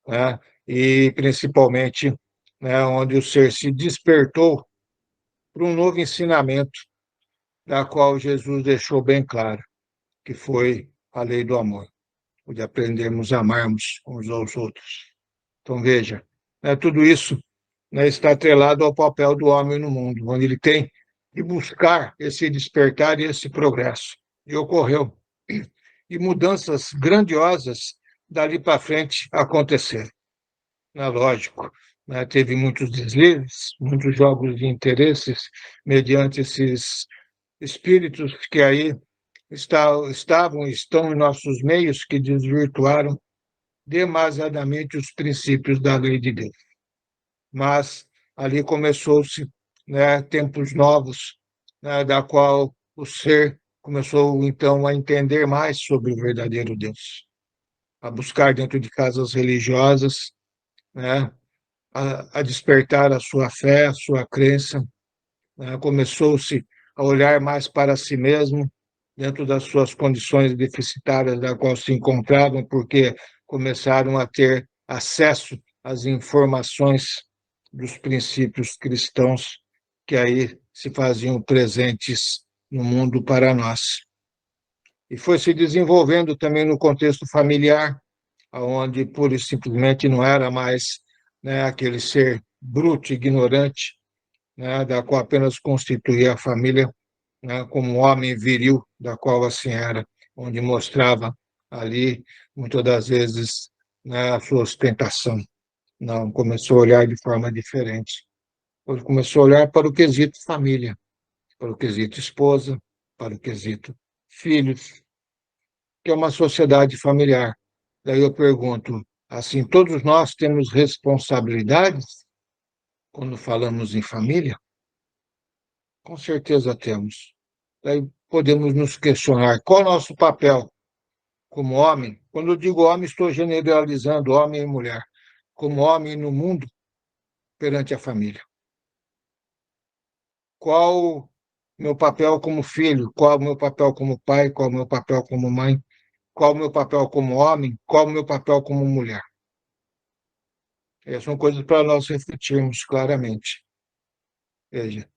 né? E principalmente, né, onde o ser se despertou para um novo ensinamento, da qual Jesus deixou bem claro, que foi a lei do amor, o de aprendermos a amarmos uns aos outros. Então, veja, né, tudo isso, né, está atrelado ao papel do homem no mundo, onde ele tem de buscar esse despertar e esse progresso. E ocorreu. E mudanças grandiosas dali para frente aconteceram. É lógico, né, teve muitos deslizes, muitos jogos de interesses, mediante esses espíritos que aí estavam e estão em nossos meios, que desvirtuaram demasiadamente os princípios da lei de Deus. Mas ali começou-se, né, tempos novos, né, da qual o ser começou então a entender mais sobre o verdadeiro Deus, a buscar dentro de casas religiosas, né, a despertar a sua fé, a sua crença, né, começou-se a olhar mais para si mesmo, dentro das suas condições deficitárias da qual se encontravam, porque começaram a ter acesso às informações dos princípios cristãos que aí se faziam presentes no mundo para nós. E foi se desenvolvendo também no contexto familiar, onde pura e simplesmente não era mais, né, aquele ser bruto, ignorante, né, da qual apenas constituía a família, né, como um homem viril, da qual assim era, onde mostrava ali, muitas das vezes, né, a sua ostentação. Não, começou a olhar de forma diferente. Ele começou a olhar para o quesito família, para o quesito esposa, para o quesito filhos, que é uma sociedade familiar. Daí eu pergunto, assim, todos nós temos responsabilidades quando falamos em família? Com certeza temos. Daí podemos nos questionar qual é o nosso papel como homem. Quando eu digo homem, estou generalizando homem e mulher, como homem no mundo perante a família. Qual meu papel como filho? Qual o meu papel como pai? Qual o meu papel como mãe? Qual o meu papel como homem? Qual o meu papel como mulher? Essas são coisas para nós refletirmos claramente. Veja,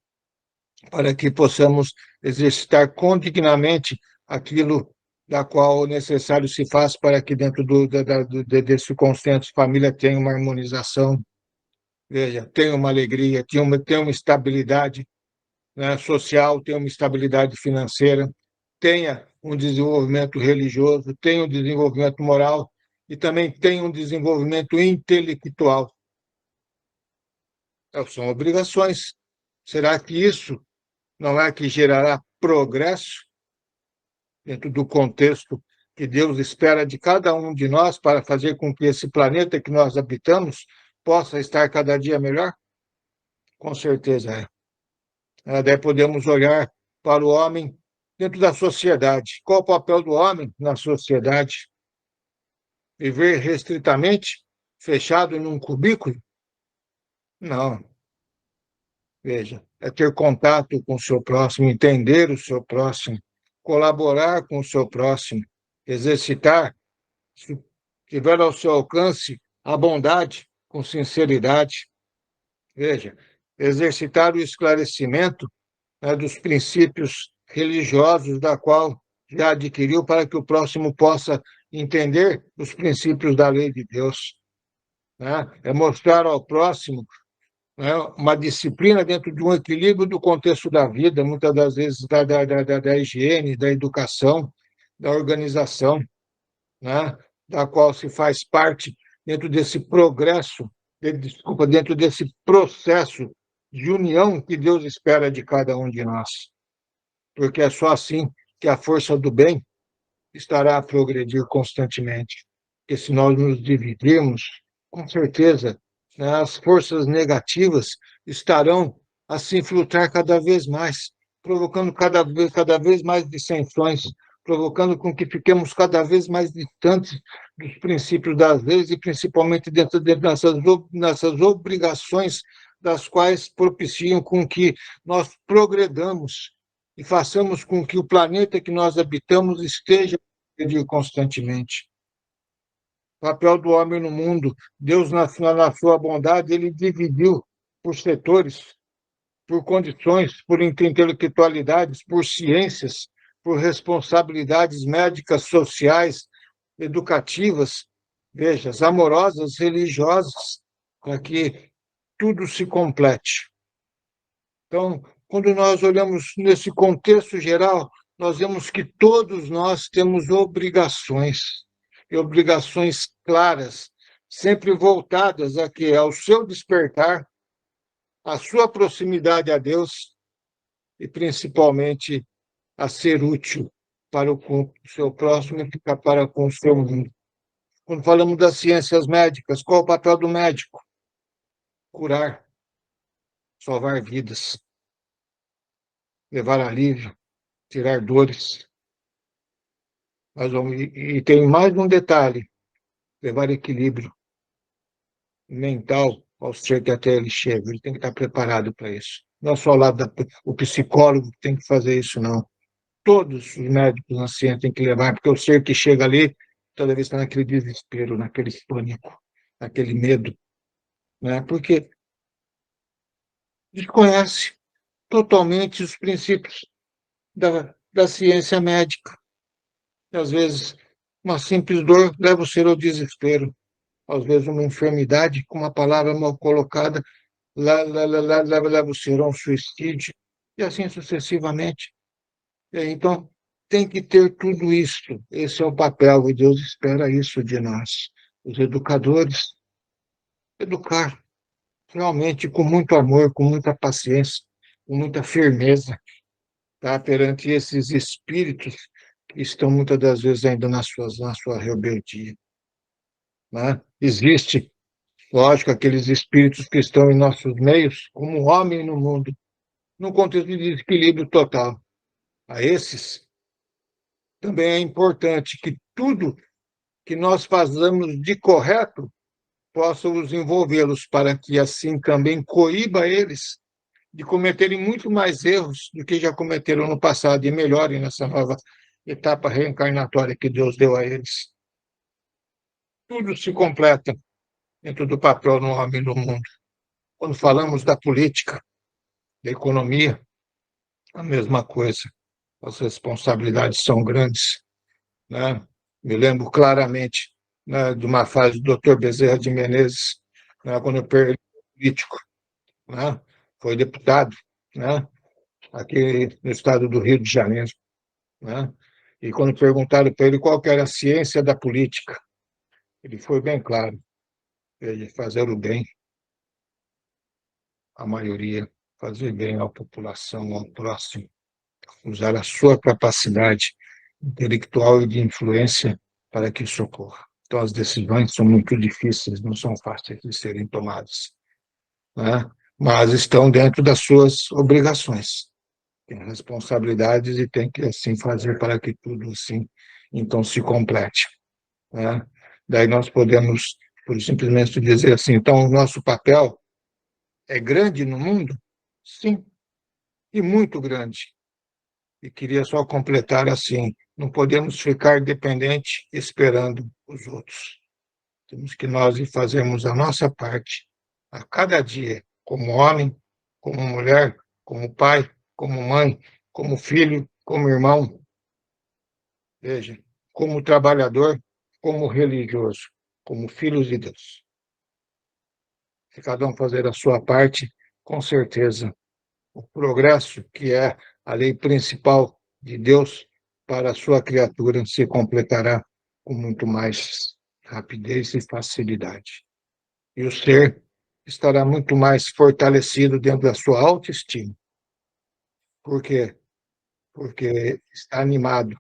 para que possamos exercitar condignamente aquilo da qual o necessário se faz para que dentro desse consenso família tenha uma harmonização, veja, tenha uma alegria, tenha uma estabilidade, né, social, tenha uma estabilidade financeira, tenha um desenvolvimento religioso, tenha um desenvolvimento moral e também tenha um desenvolvimento intelectual. São obrigações. Será que isso não é que gerará progresso dentro do contexto que Deus espera de cada um de nós para fazer com que esse planeta que nós habitamos possa estar cada dia melhor? Com certeza é. Daí podemos olhar para o homem dentro da sociedade. Qual o papel do homem na sociedade? Viver restritamente, fechado em um cubículo? Não. Veja, é ter contato com o seu próximo, entender o seu próximo, colaborar com o seu próximo, exercitar, se tiver ao seu alcance, a bondade com sinceridade. Veja, exercitar o esclarecimento, né, dos princípios religiosos da qual já adquiriu para que o próximo possa entender os princípios da lei de Deus. Né? É mostrar ao próximo, né, uma disciplina dentro de um equilíbrio do contexto da vida, muitas das vezes da higiene, da educação, da organização, né, da qual se faz parte dentro desse progresso, desculpa, dentro desse processo de união que Deus espera de cada um de nós. Porque é só assim que a força do bem estará a progredir constantemente. Porque se nós nos dividirmos, com certeza, né, as forças negativas estarão a se infiltrar cada vez mais, provocando cada vez mais dissensões, provocando com que fiquemos cada vez mais distantes dos princípios das leis e principalmente dentro dessas obrigações das quais propiciam com que nós progredamos e façamos com que o planeta que nós habitamos esteja constantemente. O papel do homem no mundo, Deus, na sua bondade, ele dividiu por setores, por condições, por intelectualidades, por ciências, por responsabilidades médicas, sociais, educativas, veja, amorosas, religiosas, para que tudo se complete. Então, quando nós olhamos nesse contexto geral, nós vemos que todos nós temos obrigações, e obrigações claras, sempre voltadas aqui ao seu despertar, à sua proximidade a Deus e, principalmente, a ser útil para o seu próximo e para com o seu mundo. Quando falamos das ciências médicas, qual é o papel do médico? Curar, salvar vidas, levar alívio, tirar dores. E tem mais um detalhe, levar equilíbrio mental ao ser que até ele chega. Ele tem que estar preparado para isso. Não é só o psicólogo que tem que fazer isso, não. Todos os médicos na ciência têm que levar, porque o ser que chega ali, toda vez está naquele desespero, naquele pânico, naquele medo. Né? Porque desconhece totalmente os princípios da ciência médica. E, às vezes, uma simples dor leva o ser ao desespero. Às vezes, uma enfermidade, com uma palavra mal colocada, leva o ser a um suicídio, e assim sucessivamente. Então, tem que ter tudo isso. Esse é o papel, e Deus espera isso de nós, os educadores, educar realmente com muito amor, com muita paciência, com muita firmeza, tá? Perante esses espíritos que estão muitas das vezes ainda na sua rebeldia, né? Existe, lógico, aqueles espíritos que estão em nossos meios, como um homem no mundo, num contexto de desequilíbrio total. A esses também é importante que tudo que nós façamos de correto possa os envolvê-los, para que assim também coíba eles de cometerem muito mais erros do que já cometeram no passado e melhorem nessa nova etapa reencarnatória que Deus deu a eles. Tudo se completa dentro do papel no homem no mundo. Quando falamos da política, da economia, a mesma coisa. As responsabilidades são grandes, né? Me lembro claramente, né, de uma fase do Dr. Bezerra de Menezes, né, quando eu perdi político, né? Foi deputado, né, aqui no estado do Rio de Janeiro, né? E quando perguntaram para ele qual que era a ciência da política, ele foi bem claro: ele fazer o bem à maioria, fazer bem à população, ao próximo, usar a sua capacidade intelectual e de influência para que isso ocorra. Então, as decisões são muito difíceis, não são fáceis de serem tomadas, né? Mas estão dentro das suas obrigações. Tem responsabilidades e tem que assim fazer para que tudo assim então se complete, né? Daí nós podemos por simplesmente dizer assim, então o nosso papel é grande no mundo? Sim, e muito grande. E queria só completar assim, não podemos ficar dependentes esperando os outros. Temos que nós fazermos a nossa parte a cada dia, como homem, como mulher, como pai, como mãe, como filho, como irmão, veja, como trabalhador, como religioso, como filhos de Deus. Se cada um fazer a sua parte, com certeza, o progresso, que é a lei principal de Deus para a sua criatura, se completará com muito mais rapidez e facilidade. E o ser estará muito mais fortalecido dentro da sua autoestima. Por quê? Porque está animado.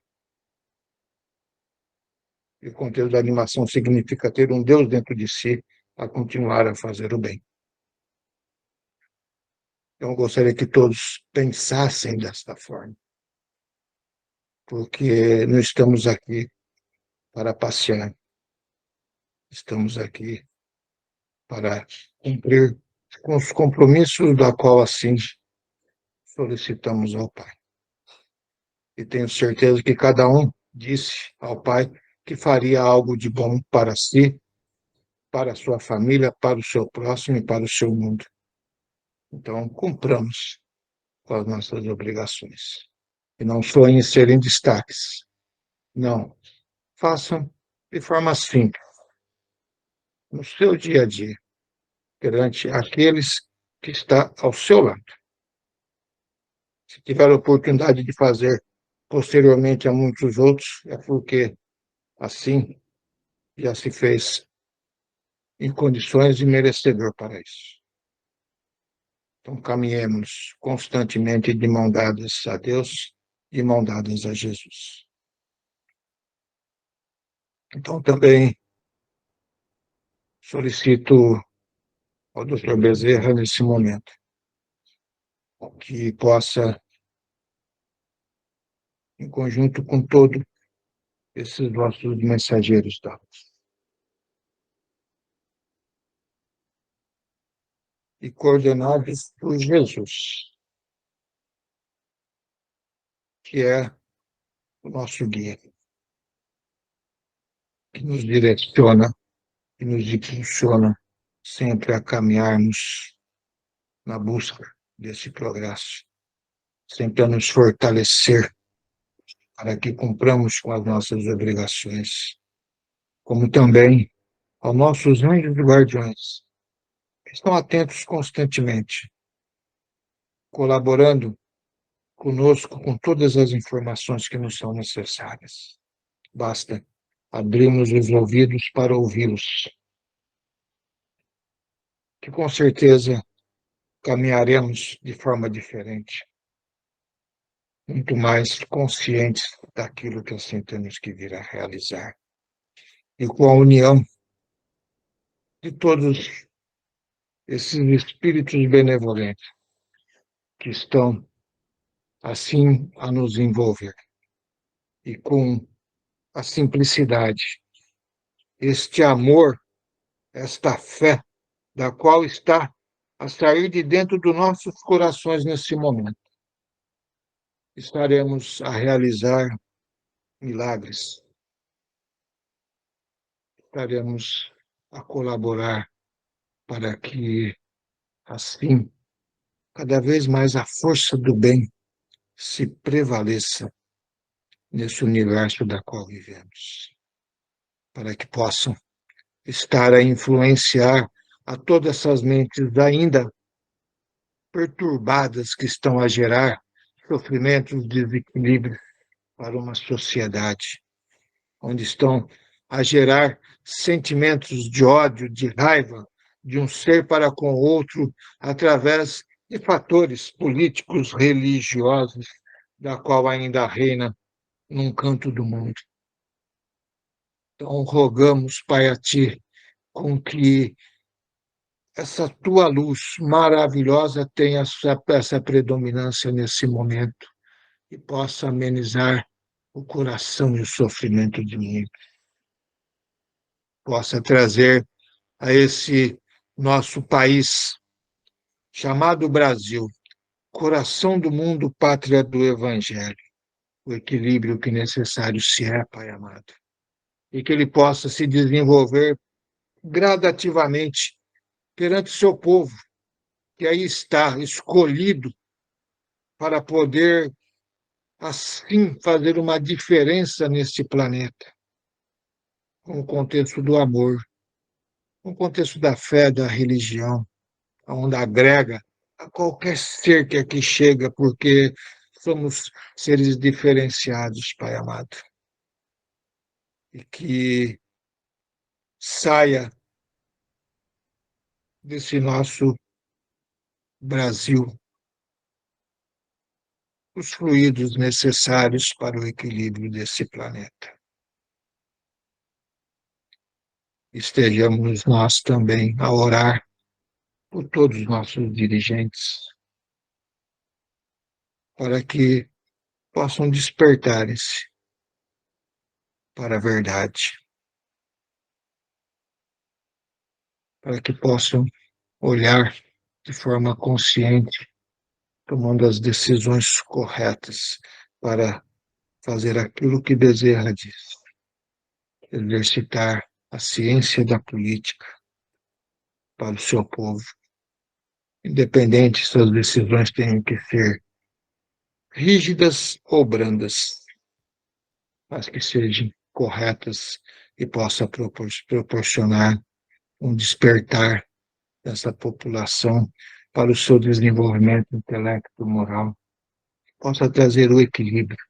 E o contexto da animação significa ter um Deus dentro de si a continuar a fazer o bem. Então, eu gostaria que todos pensassem desta forma, porque não estamos aqui para passear, estamos aqui para cumprir com os compromissos da qual assim solicitamos ao Pai. E tenho certeza que cada um disse ao Pai que faria algo de bom para si, para a sua família, para o seu próximo e para o seu mundo. Então, cumpramos com as nossas obrigações. E não sonhem em serem destaques. Não. Façam de forma simples, no seu dia a dia, perante aqueles que estão ao seu lado. Se tiver a oportunidade de fazer posteriormente a muitos outros, é porque assim já se fez em condições de merecedor para isso. Então, caminhemos constantemente de mão dadas a Deus, de mão dadas a Jesus. Então, também solicito ao Dr. Bezerra, nesse momento, que possa, em conjunto com todos esses nossos mensageiros da luz, e coordenados por Jesus, que é o nosso guia, que nos direciona, que nos impulsiona sempre a caminharmos na busca desse progresso, sempre a nos fortalecer para que cumpramos com as nossas obrigações, como também aos nossos anjos e guardiões, que estão atentos constantemente, colaborando conosco com todas as informações que nos são necessárias. Basta abrirmos os ouvidos para ouvi-los, que com certeza caminharemos de forma diferente, muito mais conscientes daquilo que assim temos que vir a realizar. E com a união de todos esses espíritos benevolentes que estão assim a nos envolver, e com a simplicidade, este amor, esta fé, da qual está a sair de dentro dos nossos corações nesse momento, estaremos a realizar milagres, estaremos a colaborar para que, assim, cada vez mais a força do bem se prevaleça nesse universo da qual vivemos, para que possam estar a influenciar a todas essas mentes ainda perturbadas que estão a gerar sofrimentos, desequilíbrios para uma sociedade, onde estão a gerar sentimentos de ódio, de raiva de um ser para com o outro, através de fatores políticos, religiosos, da qual ainda reina num canto do mundo. Então, rogamos, Pai, a Ti, com que essa Tua luz maravilhosa tenha essa predominância nesse momento e possa amenizar o coração e o sofrimento de mim, possa trazer a esse nosso país chamado Brasil, coração do mundo, pátria do Evangelho, o equilíbrio que necessário se é, Pai amado, e que ele possa se desenvolver gradativamente perante o seu povo, que aí está escolhido para poder, assim, fazer uma diferença nesse planeta, com o contexto do amor, com o contexto da fé, da religião, onde agrega a qualquer ser que aqui chega, porque somos seres diferenciados, Pai amado. E que saia desse nosso Brasil os fluidos necessários para o equilíbrio desse planeta. Estejamos nós também a orar por todos os nossos dirigentes, para que possam despertarem-se para a verdade, para que possam olhar de forma consciente, tomando as decisões corretas para fazer aquilo que deseja disso, exercitar a ciência da política para o seu povo, independente se as decisões tenham que ser rígidas ou brandas, mas que sejam corretas e possa proporcionar um despertar dessa população para o seu desenvolvimento intelecto moral, possa trazer o equilíbrio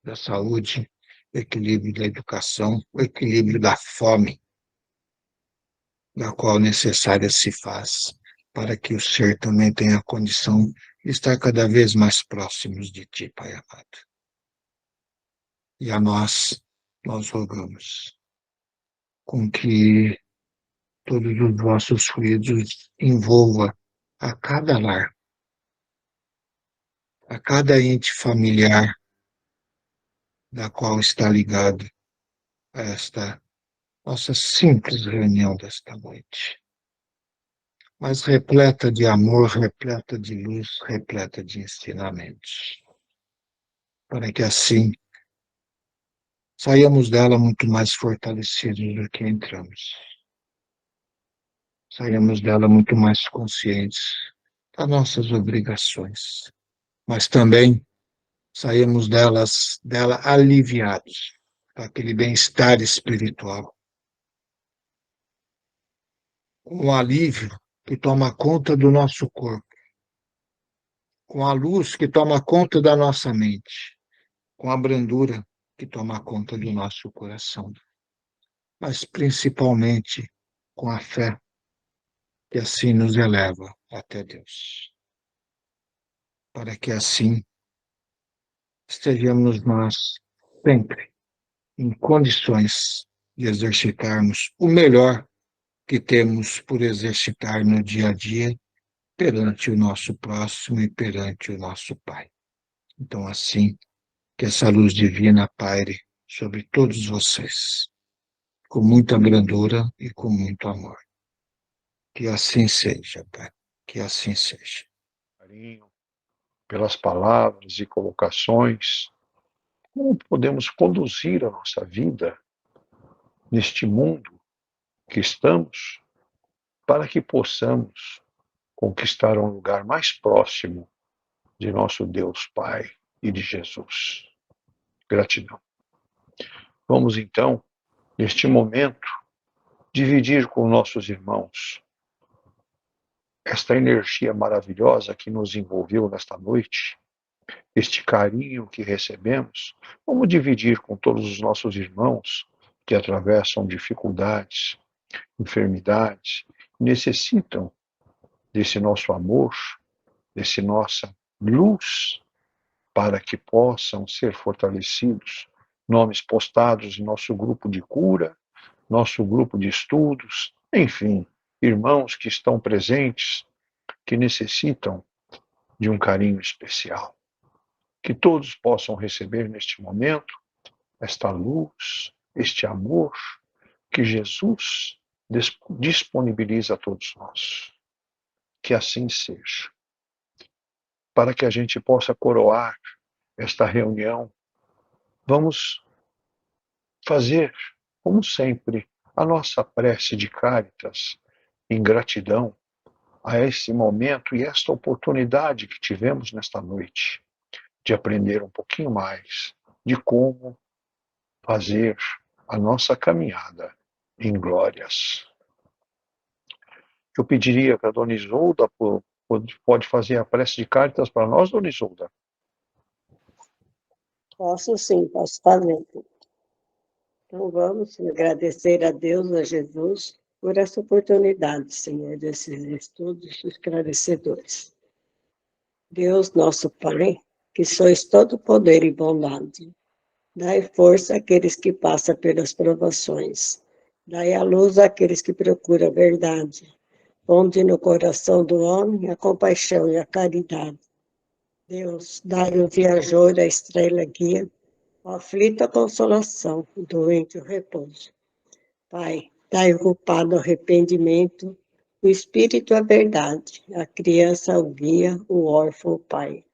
da saúde, o equilíbrio da educação, o equilíbrio da fome, da qual necessária se faz, para que o ser também tenha a condição de estar cada vez mais próximos de Ti, Pai amado. E a nós rogamos com que todos os vossos fluidos envolva a cada lar, a cada ente familiar da qual está ligado a esta nossa simples reunião desta noite, mas repleta de amor, repleta de luz, repleta de ensinamentos, para que assim saiamos dela muito mais fortalecidos do que entramos. Saiamos dela muito mais conscientes das nossas obrigações, mas também saímos dela aliviados, com aquele bem-estar espiritual, um alívio que toma conta do nosso corpo, com a luz que toma conta da nossa mente, com a brandura que toma conta do nosso coração, mas principalmente com a fé que assim nos eleva até Deus, para que assim estejamos nós sempre em condições de exercitarmos o melhor que temos por exercitar no dia a dia perante o nosso próximo e perante o nosso Pai. Então, assim, que essa luz divina paire sobre todos vocês, com muita brandura e com muito amor. Que assim seja, Pai, que assim seja. Carinho, pelas palavras e colocações, como podemos conduzir a nossa vida neste mundo que estamos, para que possamos conquistar um lugar mais próximo de nosso Deus Pai e de Jesus. Gratidão. Vamos então, neste momento, dividir com nossos irmãos esta energia maravilhosa que nos envolveu nesta noite, este carinho que recebemos. Vamos dividir com todos os nossos irmãos que atravessam dificuldades, enfermidades, necessitam desse nosso amor, desse nossa luz, para que possam ser fortalecidos. Nomes postados em nosso grupo de cura, nosso grupo de estudos, enfim, irmãos que estão presentes, que necessitam de um carinho especial. Que todos possam receber neste momento esta luz, este amor que Jesus disponibiliza a todos nós. Que assim seja. Para que a gente possa coroar esta reunião, vamos fazer, como sempre, a nossa prece de Cáritas em gratidão a esse momento e esta oportunidade que tivemos nesta noite de aprender um pouquinho mais de como fazer a nossa caminhada em glórias. Eu pediria que a Dona Isolda pode fazer a prece de Cáritas para nós, Dona Isolda. Posso sim, posso fazer. Então vamos agradecer a Deus, a Jesus, por essa oportunidade, Senhor, desses estudos esclarecedores. Deus, nosso Pai, que sois todo poder e bondade, dai força àqueles que passam pelas provações, dai a luz àqueles que procuram a verdade, onde no coração do homem a compaixão e a caridade. Deus, dai ao viajor a estrela guia, ao aflito a consolação, o doente o repouso. Pai, dai ao culpado o arrependimento, o espírito a verdade, a criança o guia, o órfão o pai.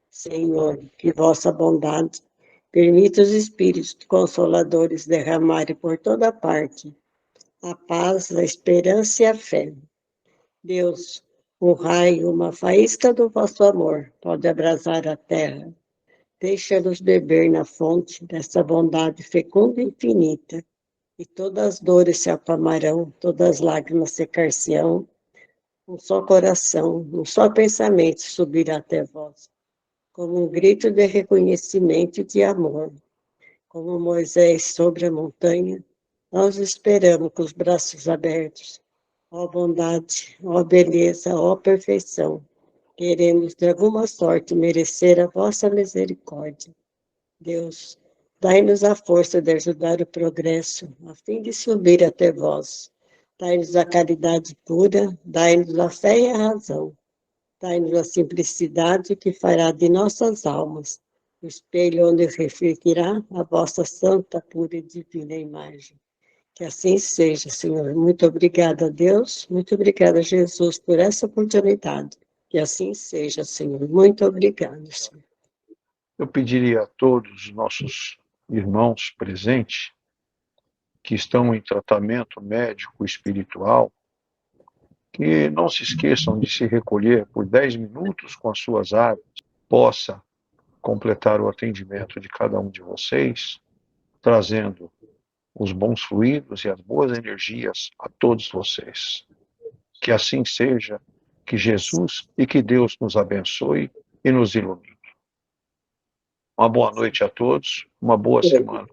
Senhor, que vossa bondade permita os espíritos consoladores derramarem por toda parte a paz, a esperança e a fé. Deus, um raio, uma faísca do vosso amor pode abrasar a terra. Deixa-nos beber na fonte dessa bondade fecunda e infinita, e todas as dores se acalmarão, todas as lágrimas secar-se-ão, um só coração, um só pensamento subirá até vós, como um grito de reconhecimento e de amor. Como Moisés sobre a montanha, nós esperamos com os braços abertos. Ó bondade, ó beleza, ó perfeição, queremos de alguma sorte merecer a vossa misericórdia. Deus, dai-nos a força de ajudar o progresso, a fim de subir até vós. Dai-nos a caridade pura, dai-nos a fé e a razão. Dai-nos a simplicidade que fará de nossas almas o espelho onde refletirá a vossa santa, pura e divina imagem. Que assim seja, Senhor. Muito obrigada, Deus. Muito obrigada, Jesus, por essa oportunidade. Que assim seja, Senhor. Muito obrigada, Senhor. Eu pediria a todos os nossos irmãos presentes que estão em tratamento médico espiritual que não se esqueçam de se recolher por 10 minutos com as suas áreas, possa completar o atendimento de cada um de vocês, trazendo os bons fluidos e as boas energias a todos vocês. Que assim seja, que Jesus e que Deus nos abençoe e nos ilumine. Uma boa noite a todos, uma boa semana.